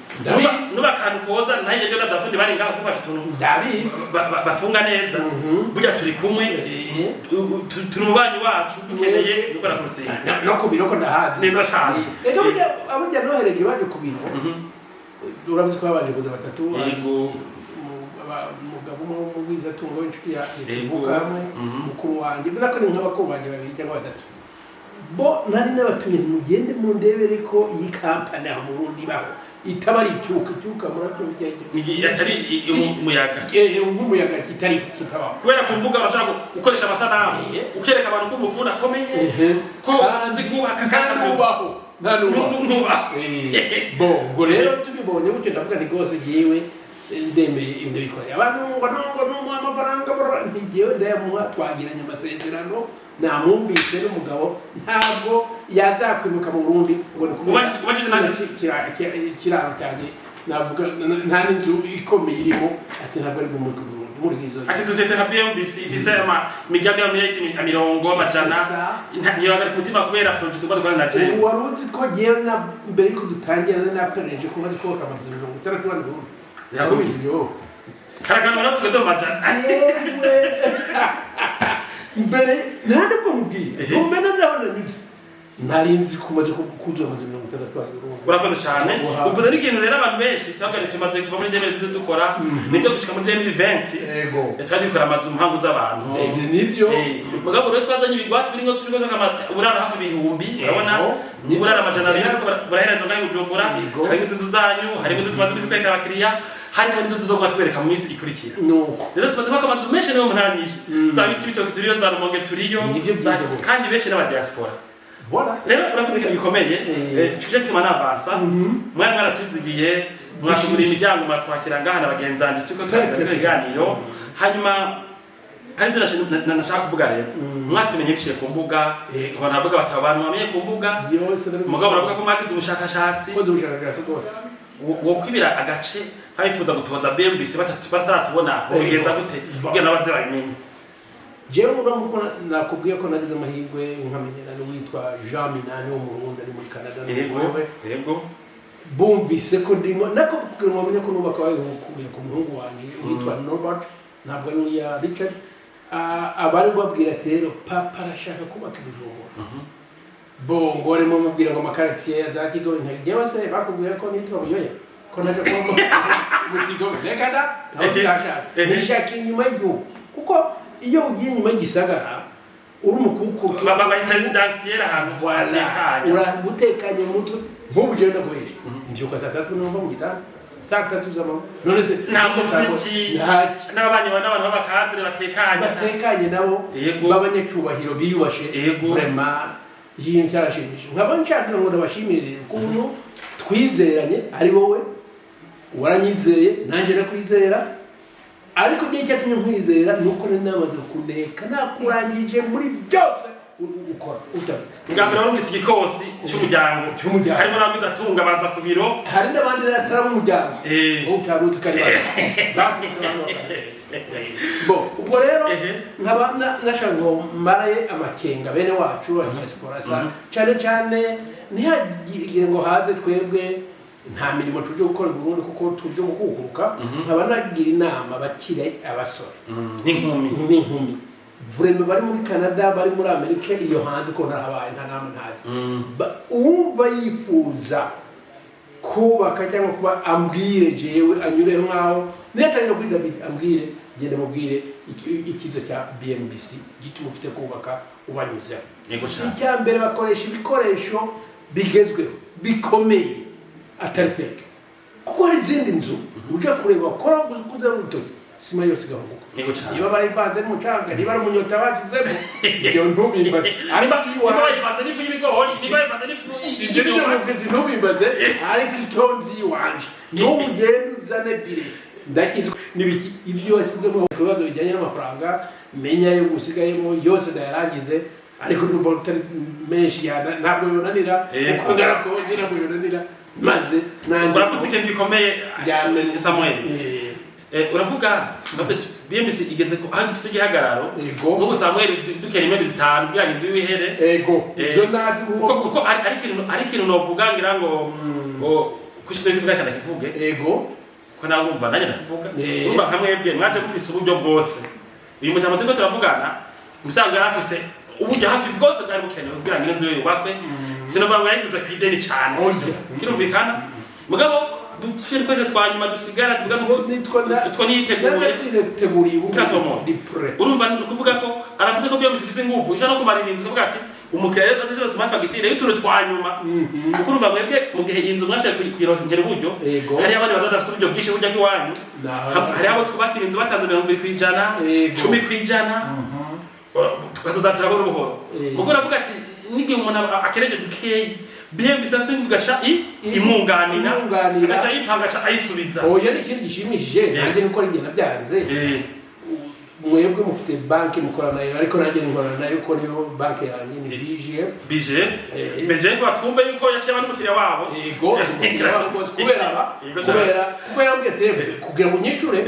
nuba kantu koza naye nje ndavundi bari ngaho gufasha tuntu bafunga neza burya turi kumwe turi mubanyi wacu dukeneye gukora kurutsinda no kubiro ko ndahazi neza cyane reka burya abujya nohereje baje kubiro urabizi ko baje kuza batatu yego umugabo mu bwiza tungo w'inshuti ya Mukoranye mukuru wanjye bira ko ni nk'abakobanye babiri cyangwa batatu bo nari nabatumye mugende mu ndebere ko iyi kampani aho mu Burundi baho itabari icyuka murabyo bijyanye atari umuyaga umuyaga kitaba kubera ku mbuga bashaka gukoresha amasanamu ukereka abantu ko umufuna akomeye ko nzi kubaka katazubaho ntuba bo ngo rero tubibonye gutyo ndavuga nti gose giwe ndemeye ibintu bikora abantu ngo amafaranga ntigiye ndayamuha twagiranye amasezerano namwumvise n'umugabo ntabwo yazakwimuka mu Burundi ngo kiraro cyanjye navuga nta n'inzu ikomeye irimo ati ntabwo ari mu Burundi muri izo ati societe nka BMBC ifisema migambi ya mirongo amajana ntiyaga kutima kubera project tugwa na je waruzi ko giye na mbere ko dutangira na planeje ko maze kubaka amazu 6 wandi Burundi yakomeje byo karakanura tugedo amajana mbere nande ko mubwiye umena ndabona nix narinzi kumaze kukuza amazu 6 urakoze cyane uvuze n'ikintu rero abantu benshi cyangwa tumaze kuva muri ndebe zo dukora nibyo gushika muri 2020 yego twari dukora amazu mpangu z'abantu nibyo mugabo rero twazanye ibigwati birimo turiko burara hafi ibihumbi urabona burara amajana ariko burahereza ngaho ujumbura harimo inzu zanyu harimo inzu tumaze kwikweka abakiriya harimo inzu zo kwatubereka mu minsi ikurikira rero tumaze kwaka amazu menshi niyo munanyisha za biti bityo turiyo za rumonge turiyo kandi benshi n'aba diaspora rero uravuze ikintu gikomeye cuje gituma navansa mwari mwaratwizigiye mwashumura imiryango mwatwakira ngaha n'abagenzanje tuko twagira ibiganiro hanyuma ariko nashaka kuvuga rero mwatumenye biciye ku mbuga abantu bavuga bataba abantu bamenye ku mbuga mugabo baravuga ko mwagize ubushakashatsi rwose wo kwibira agace kabifuza gutoza BMBC bataratubona ubigenza gute kugira nabaze babimenye jewe murambuko nakubwiye ko nagize amahirwe nkamenyana n'uwitwa Jean Minani wo mu Burundi ari muri Canada yego bumvise ko ndimo nako kugira ngo bamenye ko nubaka bayihukuye ku muhungu wanje witwa Norbert ntabwo ari ya Richard abari babwira ati rero papa arashaka kubaka ibijumba bo ngore mu mubwira ngo amakartier za Kigobe ntagiye se bakubwiye ko nitwa buyoya ko naje ko mu Kigobe reka da nishaka inyuma y'igihugu kuko iyo ugiye inyuma y'igisagara uri umukuku baba residentiel ahantu watekanye urabutekanye mutwe nk'ubu je ndakoresha mbyuka saa 3 numva mu gitanda saa 3 z'amanywa none se nta muziki n'abanye n'abantu b'abakadre batekanye nabo b'abanyacyubahiro biyubashe vraiment yintu cyarashimishije nkaba nshaka ngo ndabashimire ukuntu twizeranye ari wowe waranyizeye nanjye nakwizera ariko gihe cyatumye nkwizera nuko namaze kuneka nakurangije muri byose ukora utabizi ngambira warungitse igikosi cy'umuryango harimo n'abandi datunga baza ku biro hari n'abandi batara mu muryango utaruzi kari bo ubwo rero nkaba nashaka ngo mbaraye amakenga bene wacu abanyasipora cyane cyane ntihagire ngo haze twebwe nta mirimo tuje gukora i Burundi kuko tuje gukukuruka nkaba nagira inama bakire abasore n'inkumi vraiment bari muri Canada bari muri Amerika iyo hanze ko narahabaye nta nama ntazi umva yifuza kubaka cyangwa kuba ambwire jewe anyure nkaho netangira kuri David ambwire genda mubwire ikizo cya BMBC gituma ufite kubaka ubanyuze icya mbere bakoresha ibikoresho bigezweho bikomeye atari fake kuko hari izindi nzu uje kureba ukora kuza rutoki sima yose gahubuka niba bari banze n'umucanga niba ari umunyota bashyizemo ibyo ntubimbaze ariko niba bayifata n'ifu y'ibigori niba bayifata n'ifu y'ibigori ntubimbaze ariko itonzi yiwanje n'ubu ugenda uzane bire ndakizwa n'ibiki ibyo washyizemo ibibazo bijyanye n'amafaranga menya yo gusigayemo yose ndayarangize ariko n'ubwo utari menshi ntabwo yonanira kuko ngarakoze ntabwo yonanira maze urapfutse ikintu gikomeye Samuel uravuga BMBC igeze ko aho gifise igihagararo ngo Samuel dukene imwe zitanu kugira ngo inzu yihere ibyo nazi kuko ari ikintu novuga ngira ngo kushidwe kivuga kana kivuge ko nabumva nanjye nakivuga urumva kamwebwe mwaje gufise uburyo bwose uyu mutama turiko turavugana usanga yarafise uburyo hafi bwose bwari bukenewe kugira ngo inzu yubakwe sinovuga ngo yayiguze kw'ideni cyane kirumvikana mugabo dushire kwaje twanyuma dusigara tuvuga ngo niteguriye urumva kuvuga ko aravuga ko byose bifise ingufu ishaka kumarira inzu kuvuga ati umukiriya atashobora tumafa gitire y'utuntu twanyuma kuko urumva mwebwe mu gihe inzu mwashaye kuyironka ngere uburyo hari abandi badafite uburyo bwinshi burya bw'iwanyu hari abo twubakira inzu batanze 20% 10% tukazodatira buhoro buhoro ubwo uravuga ati n'igihe umuntu akereje dukeyi BMBC afise kugaca imunganira agaca yipanga aca ayisubiza oya n'ikindi gishimishije nanjye niko rigenda byanze mwebwe mufite banki mukorana nayo ariko nanjye ngorana nayo ko niyo banki yanjye ni BGF batwumve yuko yaciye abantu mukiriya wabo kubera yambwiye ati kugira ngo nyishure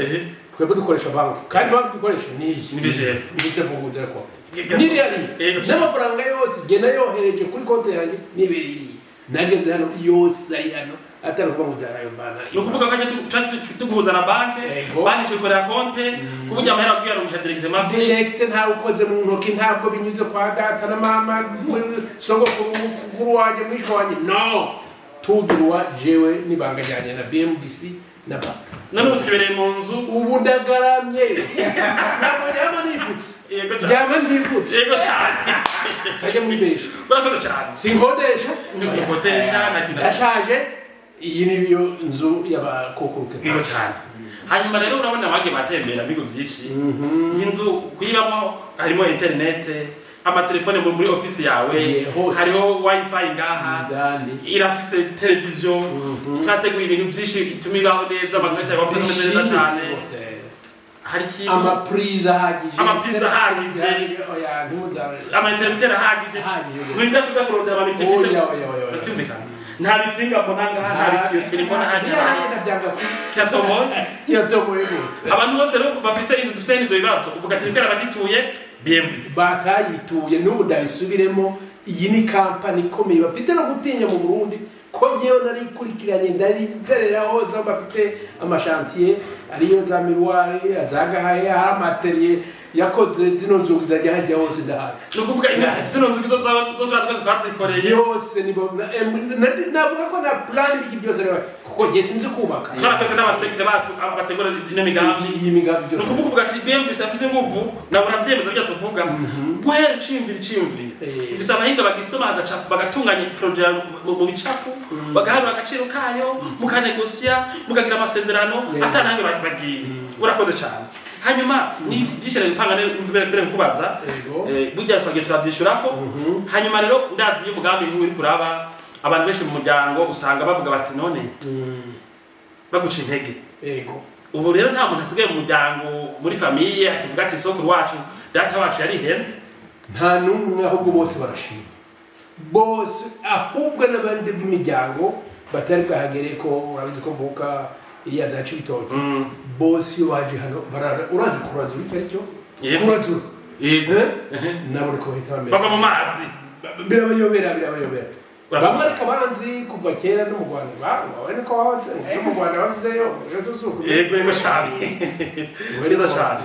twebwe dukoresha banki kandi banki dukoresha ni BGF nitevuguze ko nyiri ari n'amafaranga yose gena yohereje kuri konti yanjye nibiriri nageze hano yose ari hano atari kuba mujyana bana no kuvuga ko tuguhuza na banki cyo konti kuburyo amahera kuyarungisha direct nta ukoze mu ntoki ntabwo binyuze kwa data na mama sogo kuguru waje mwisho waje no tudurwa jewe nibanga jyanye na BMBC na banki none tukibereye mu nzu ubu ndagaramye ntabwo yama nifutse yama nifutse yego cyane tajya mwibesha urakoze cyane sinkodesha ndashaje iyi ni yo nzu y'abakokuruke yego cyane hanyuma rero urabona abage batembera bigo byinshi inzu kuyibamo harimo internet amatelefone muri office yawe hariho wifi ngaha irafise televiziyo twateguye ibintu byinshi itumiraho neza abantu babyumva neza cyane hari kintu amapriza hagije amainterrupteur hagije mwinda kuza kurondera amainterrupteur nta bitsinga mbonanga nta bitiyo telefone hagije kiratomoye abantu bose rero bafise inzu dufise n'inzu bibazo uvuga ati bikora batituye BMBC batayituye n'ubu ndabisubiremo iyi ni kampani ikomeye bafite no gutinya mu Burundi ko ngewe nari kurikiranye ndari zerera hose bafite amashantier ariyo za miroir azagahaye amaterier yakoze zino nzugi zajya hajya hose ndahazi no kuvuga zino nzugi zo twazikoreye yose nibo navuga ko na plan y'iki byose rero kuko ngiye sinzi kubaka twarakoze n'abatekite bacu abategura n'imigambi y'imigambi byose no kuvuga ati BMBC afise inguvu na buravyemeza byo tuvuga guhera icimvira ifise abahinga bagisoma bagatunganya projet mu bicapo bagaharura agaciro kayo mukanegosia mukagira amasezerano atanange bagiye urakoze cyane hanyuma ni gishire gupanga mbere kubaza burya twagiye turavyishurako hanyuma rero ndazi y'umugambi nk'uri kuraba abantu benshi mu muryango usanga bavuga bati none baguca intege ubu rero nta muntu asigaye mu muryango muri famille akivuga ati sokuru wacu data wacu yari henze nta numwe ahubwo bose barashima bose ahubwo n'abandi b'imiryango batari bwahagere ko urabizi ko mvuka iriya za Cibitoke bose iyo waje hano urazi kurazura icyo aricyo kurazura nabo niko bahita bamenya bava mu mazi birabayobera bamwe ariko banzi kuva kera no mu Rwanda babone ko wahoze no mu Rwanda basizeyo yego cyane weza cyane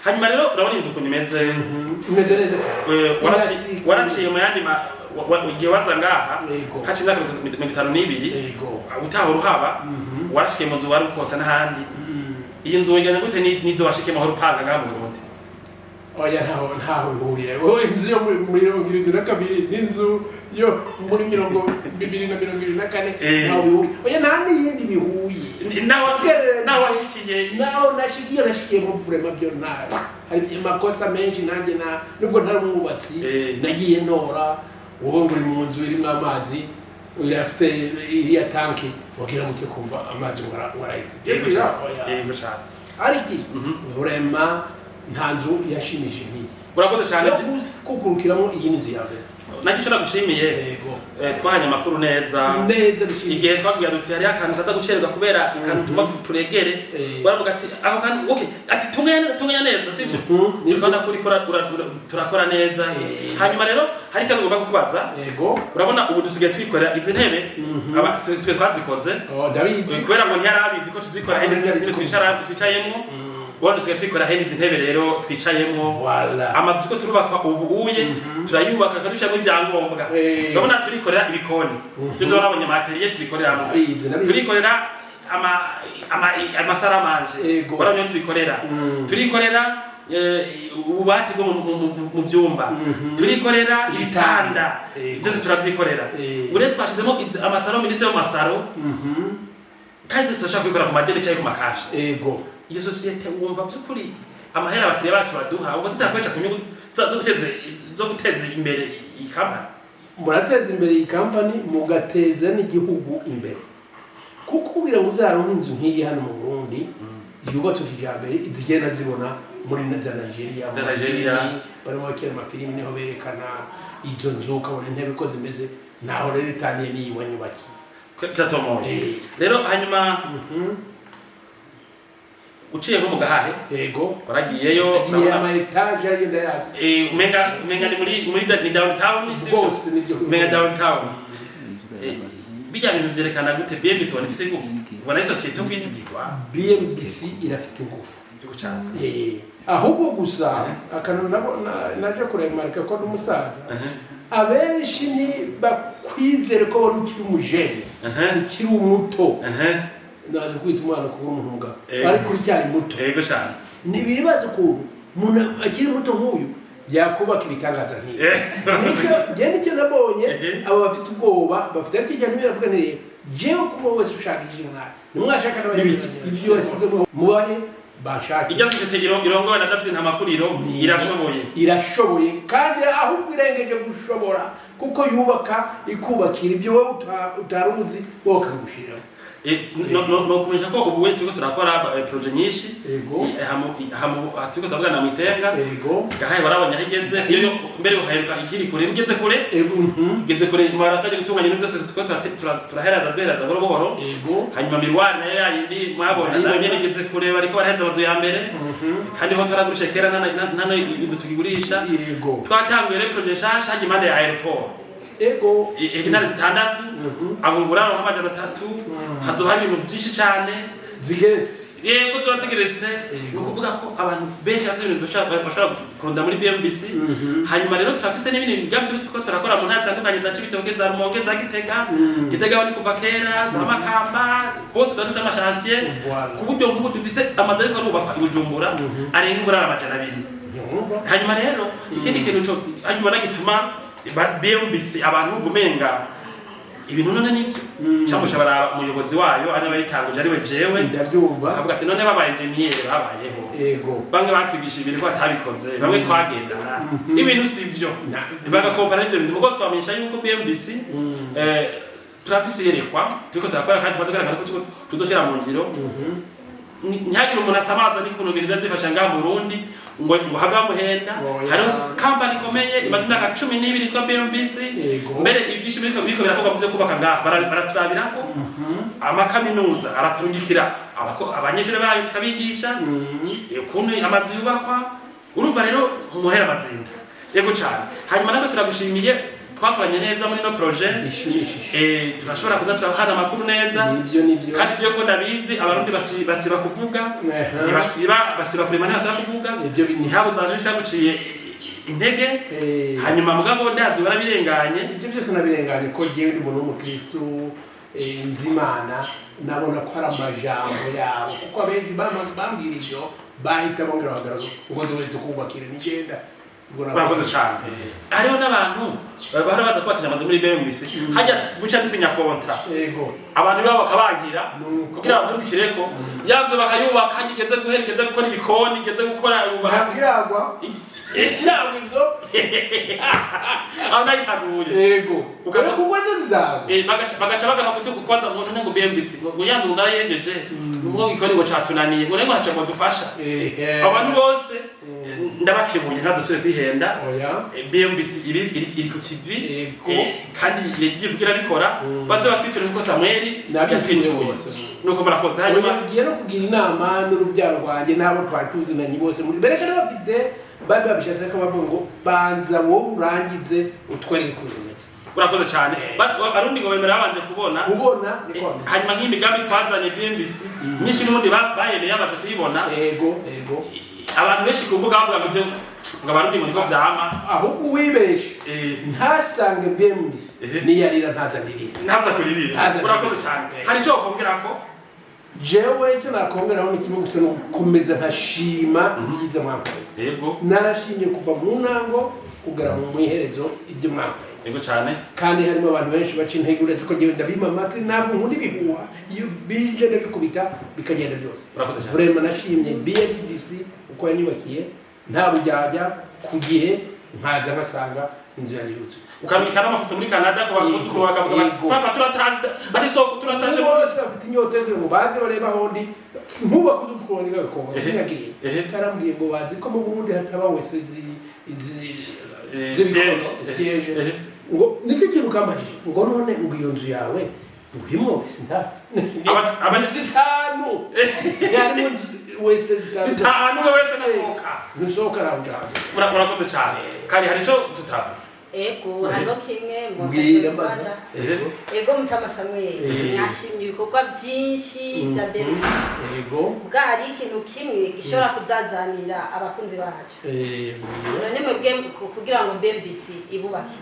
hanyuma rero urabona inzu ukuntu imeze neza waraciye mu yandi igihe waza ngaha haciye imyaka 52 utaha uruhaba warashikiye mu nzu wari ukose n'ahandi iyi nzu wiganya gute nizo washikiye mahoro upanga ngaha mu Burundi oya ntaho bihuriye wowe inzu yo muri 2022 n'inzu yo muri 2024 ntaho bihuriye oya nta n'iyindi bihuye nawe washikiye mu vraiment byo nabi hari amakosa menshi nanjye nubwo ntari umwubatsi nagiye ntora wowe nguri mu nzu irimo amazi urafite iriya tanki wagira ngo kumva amazi warayitse yego cyane ariki vraiment nta nzu yashimishije nkiyi urakoze cyane kukurukiramo iyi nzu yawe nagico nagushimiye twahanye amakuru neza igihe twabwiye duti hari akantu kata gucererwa kubera akantu tuma turegere baravuga ati aho kantu okay ati tunganya neza sivyo tukana kuri turakora neza hanyuma rero hari kantu ngomba kukubaza urabona ubu dusigaye twikorera izi ntebe aba siwe twazikoze ndabizi kubera ngo ntiyarabizi ko tuzikora hene twicayemo wano tusigaye twikora hene izi ntebe rero twicayemo amazu ko turubaka ubu uye turayubaka kadushyiramo ibyangombwa urabona turikorera ibikoni byo turabonye materiel tubikoreramo turikorera amasaramanje urabona turikorera ububati bwo mu byumba turikorera ibitanda byose turavyikorera ure twashizemo amasaro ministre yo masaro kaze turashaka kubikora ku madeni cyangwa ku makashi iyo societe wumva byukuri amahera abakiriya bacu baduha uva tutakoresha ku nyungu zo guteza imbere iyi company murateza imbere iyi company mugateza n'igihugu imbere kuko kugira ngo uzaronke inzu nk'iyi hano mu Burundi yubatse kijambere izigenda zibona muri za Nigeria barimo bakira amafilimi niho berekana izo nzu ukabona intebe ko zimeze naho rero itaniye n'iyi wanyubaki kiratomo rero hanyuma uciye nko mu gahahe waragiyeyo urabona ama etage agenda yatse umenga ni muri downtown bose nivyo umenga downtown bijya bintu byerekana gute BMBC wanifise ingufu ubona iyo societe kwizigirwa BMBC irafite ingufu ahubwo gusa akantu naje kuremarika ko n'umusaza abenshi ni bakwizere ko bari ukiri umujene ukiri umuto ndaje kwita umwana kuba umuntu mugabo ariko uryari muto yego cyane nibibaza ko umuntu akiri muto nk'uyu yakubaka ibitangaza nk'ibi nicyo nabonye aba bafite ubwoba bafite akijyana biravuga nire jewe kuba wese ushakishije nabi nimwashaka n'abanyabiti ibyo wasizemo mubahe bashaka ijya societe irongowe na David Ntamakuriro irashoboye kandi ahubwo irengeje gushobora kuko yubaka ikubakira ibyo wowe utaruzi wowe ukagushiraho no kumesha ko ubu wetu ko turakora projet nyinshi turiko tavugana mu Itenga gahaye barabonye higeze iyo mbere uhaheruka ikiri kure ugeze kure marakaje gutunganya ibintu byose turahera duheraza buhoro hanyuma mirwari nayo yayindi mwabona nayo nyene igeze kure bariko baraheza bazo ya mbere kandi ho turagurisha kera nano ibintu tukigurisha twatanguye rero projet shasha hagimande ya airport hegitari 6 abunguraro nk'amajana 3 hazoba hari ibintu byinshi cyane zigeretse yego tubategeretse ni ukuvuga ko abantu benshi bafite ibintu bashobora kurunda muri BMBC hanyuma rero turafise n'ibindi migambi turiko turakora mu ntara zitandukanye za Cibitoke za Rumonge za Gitega ni kuva kera za Makamba hose tudafise amashantiye ku buryo nk'ubu dufise amazu ariko arubakwa i Bujumbura arenga uburara amajana 2 hanyuma rero ikindi kintu cyo hanyuma gituma BMBC abantu buvumenga ibintu none nivyo cyangwa shabara umuyobozi wayo ari bayitanguje ari we jewe ndabyumva akavuga ati none babaye engineer babayeho yego bamwe batwigisha ibintu ko batabikoze bamwe twagendana ibintu sivyo bagakompara ivyo bintu mugo twamenyesha yuko BMBC turafise yerekwa turiko turakora kandi tubategera ko tuzoshira mu ngiro ntihagire umuntu asamaza n'ukuntu ibintu byadifasha ngaha mu Burundi ngo have bamuhenda hariho company ikomeye imaze imyaka 12 yitwa BMBC mbere ibyishimo biriko birakorwa mu byo kubaka ngaha baraturabirako amakaminuza araturungikira abanyeshuri bayo tukabigisha ukuntu amazu yubakwa urumva rero muhera amazinda yego cyane hanyuma nako turagushimiye twakoranye neza muri no projet turashobora kuza turahana amakuru neza kandi byo ko ndabizi abarundi basiba kuvuga basiba kurema ntasa kuvuga ntihabo zaje guciye intege hanyuma mugabo ndazi barabirenganye ibyo byose nabirenganye ko giye ndi umuntu w'umukristo nzimana nabona ko ari amajambo yabo kuko abenshi bambwira ibyo bahita bongera bagaragaza ubwo duhe tukubakira nigenda urakoze cyane hariho n'abantu bahora baza kubatije amazu muri BMBC hajya guca bisinya kontra abantu babo bakabankira kugira ngo bazungikireko yanze bakayubaka hageze guherekeza gukora ibikoni geze gukora ubakiragwa inzo abana yitaguye yego ukaza kubaza zawe bagaca bagana kutukukwaza ngo BMBC ngo yanze ungayejeje ngo ikoni ngo catunaniye ngo rengo naco dufasha abantu bose ndabakebuye ntazosubire kwihenda BMBC iri ku TV kandi yivugira bikora baze batwitire nkuko Samuel yatwituye nuko murakoze hanyuma ngiye no kugira inama n'urubyaro rwanjye nabo twari tuzinanye bose muri bereka n'abafite bari babishatse ko bavuga ngo banza wowe urangize utwereke ku bimenyetso urakoze cyane abarundi ngo bemera babanje kubona hanyuma nk'imigambi twazanye BMBC myinshi n'ubundi bayemeye yamaze kuyibona yego abantu benshi ku mbuga bavuga ngo abarundi muri ko byama ahubwo wibeshe ntasange BMBC niyarira ntaza kuririra urakoze cyane hari icyo wakongera ko jewe icyo nakongeraho ni kimwe gusa no gukomeza nkashima ibyiza mwakoze yego narashimye kuva mu ntango kugera mu iherezo ibyo mwakoze yego cyane kandi harimo abantu benshi baca intege uretse ko ngewe ndabima amatwi ntabwo nkunda ibihuha iyo bije ndabikubita bikagenda byose vraiment nashimye BMBC uko yanyubakiye nta bujyajya ku gihe nkaza nkasanga inzu yanjye yutse ukamikana amafoto muri Canada ko bakutukuru bakavuga bati papa turatanda ari soko turataje bose afite inyota yo ngo baze bareba hondi nkuba kuzukuru ni gakongo nyagiye karambwiye ngo bazi ko mu Burundi hataba wese siege ngo nicyo kintu kamajije ngo none ngo iyo nzu yawe ngwimo sinta abazitanu yarimo wese zitanu wese nasohoka nusohoka rawujaje murakoze cyane kandi hari cyo tutavuze ego hariho kimwe mu Rwanda ego Mutama Samuel mwashimye ibikorwa byinshi bya BMBC ego bwari ikintu kimwe gishobora kuzazanira abakunzi bacu none mwebwe kugira ngo BMBC ibubake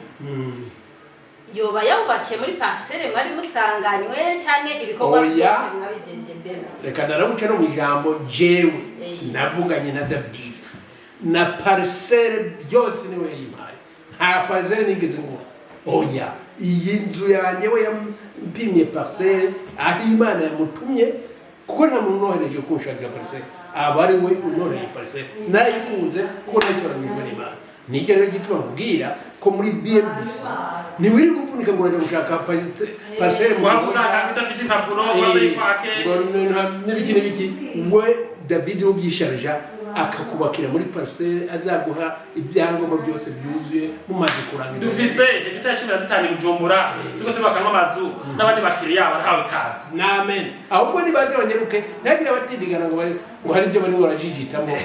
yoba yawubakiye muri parcelle mwari musanganywe canke ibikorwa byose mwabijeje BMBC reka narabuca no mu ijambo jewe navuganye na David na parcelle byose niwe yimaye nta parcelle nigeze ngo oya iyi nzu yanjye we yampimye parcelle aho Imana yamutumye kuko nta muntu nohereje kunshakira parcelle aba ari we unoreye parcelle nayikunze kuko natoranyijwe n'Imana nicyo rero gituma mbwira ko muri BMBC niwiri gupfunika ngo urajya gushaka parcelle mu gusanga bitafite impapuro waze yikwake n'ibiki we David ubyisharja akakubakira muri parcelle azaguha ibyangombwa byose byuzuye mumaze kurangiza dufise hegitari 15 Bujumbura tuko tubaka amazu n'abandi bakiriya barahawe kazi amen ahubwo nibaze banyeruke ntagira batindigana ngo hari ibyo bari barajijitamo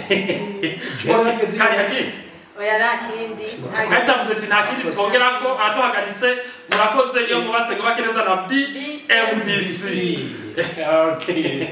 kandi hakini oya nakindi kandi nta kindi twongera ko aduhagaritse murakoze iyo mubatse ngo bakeneza na BMBC okay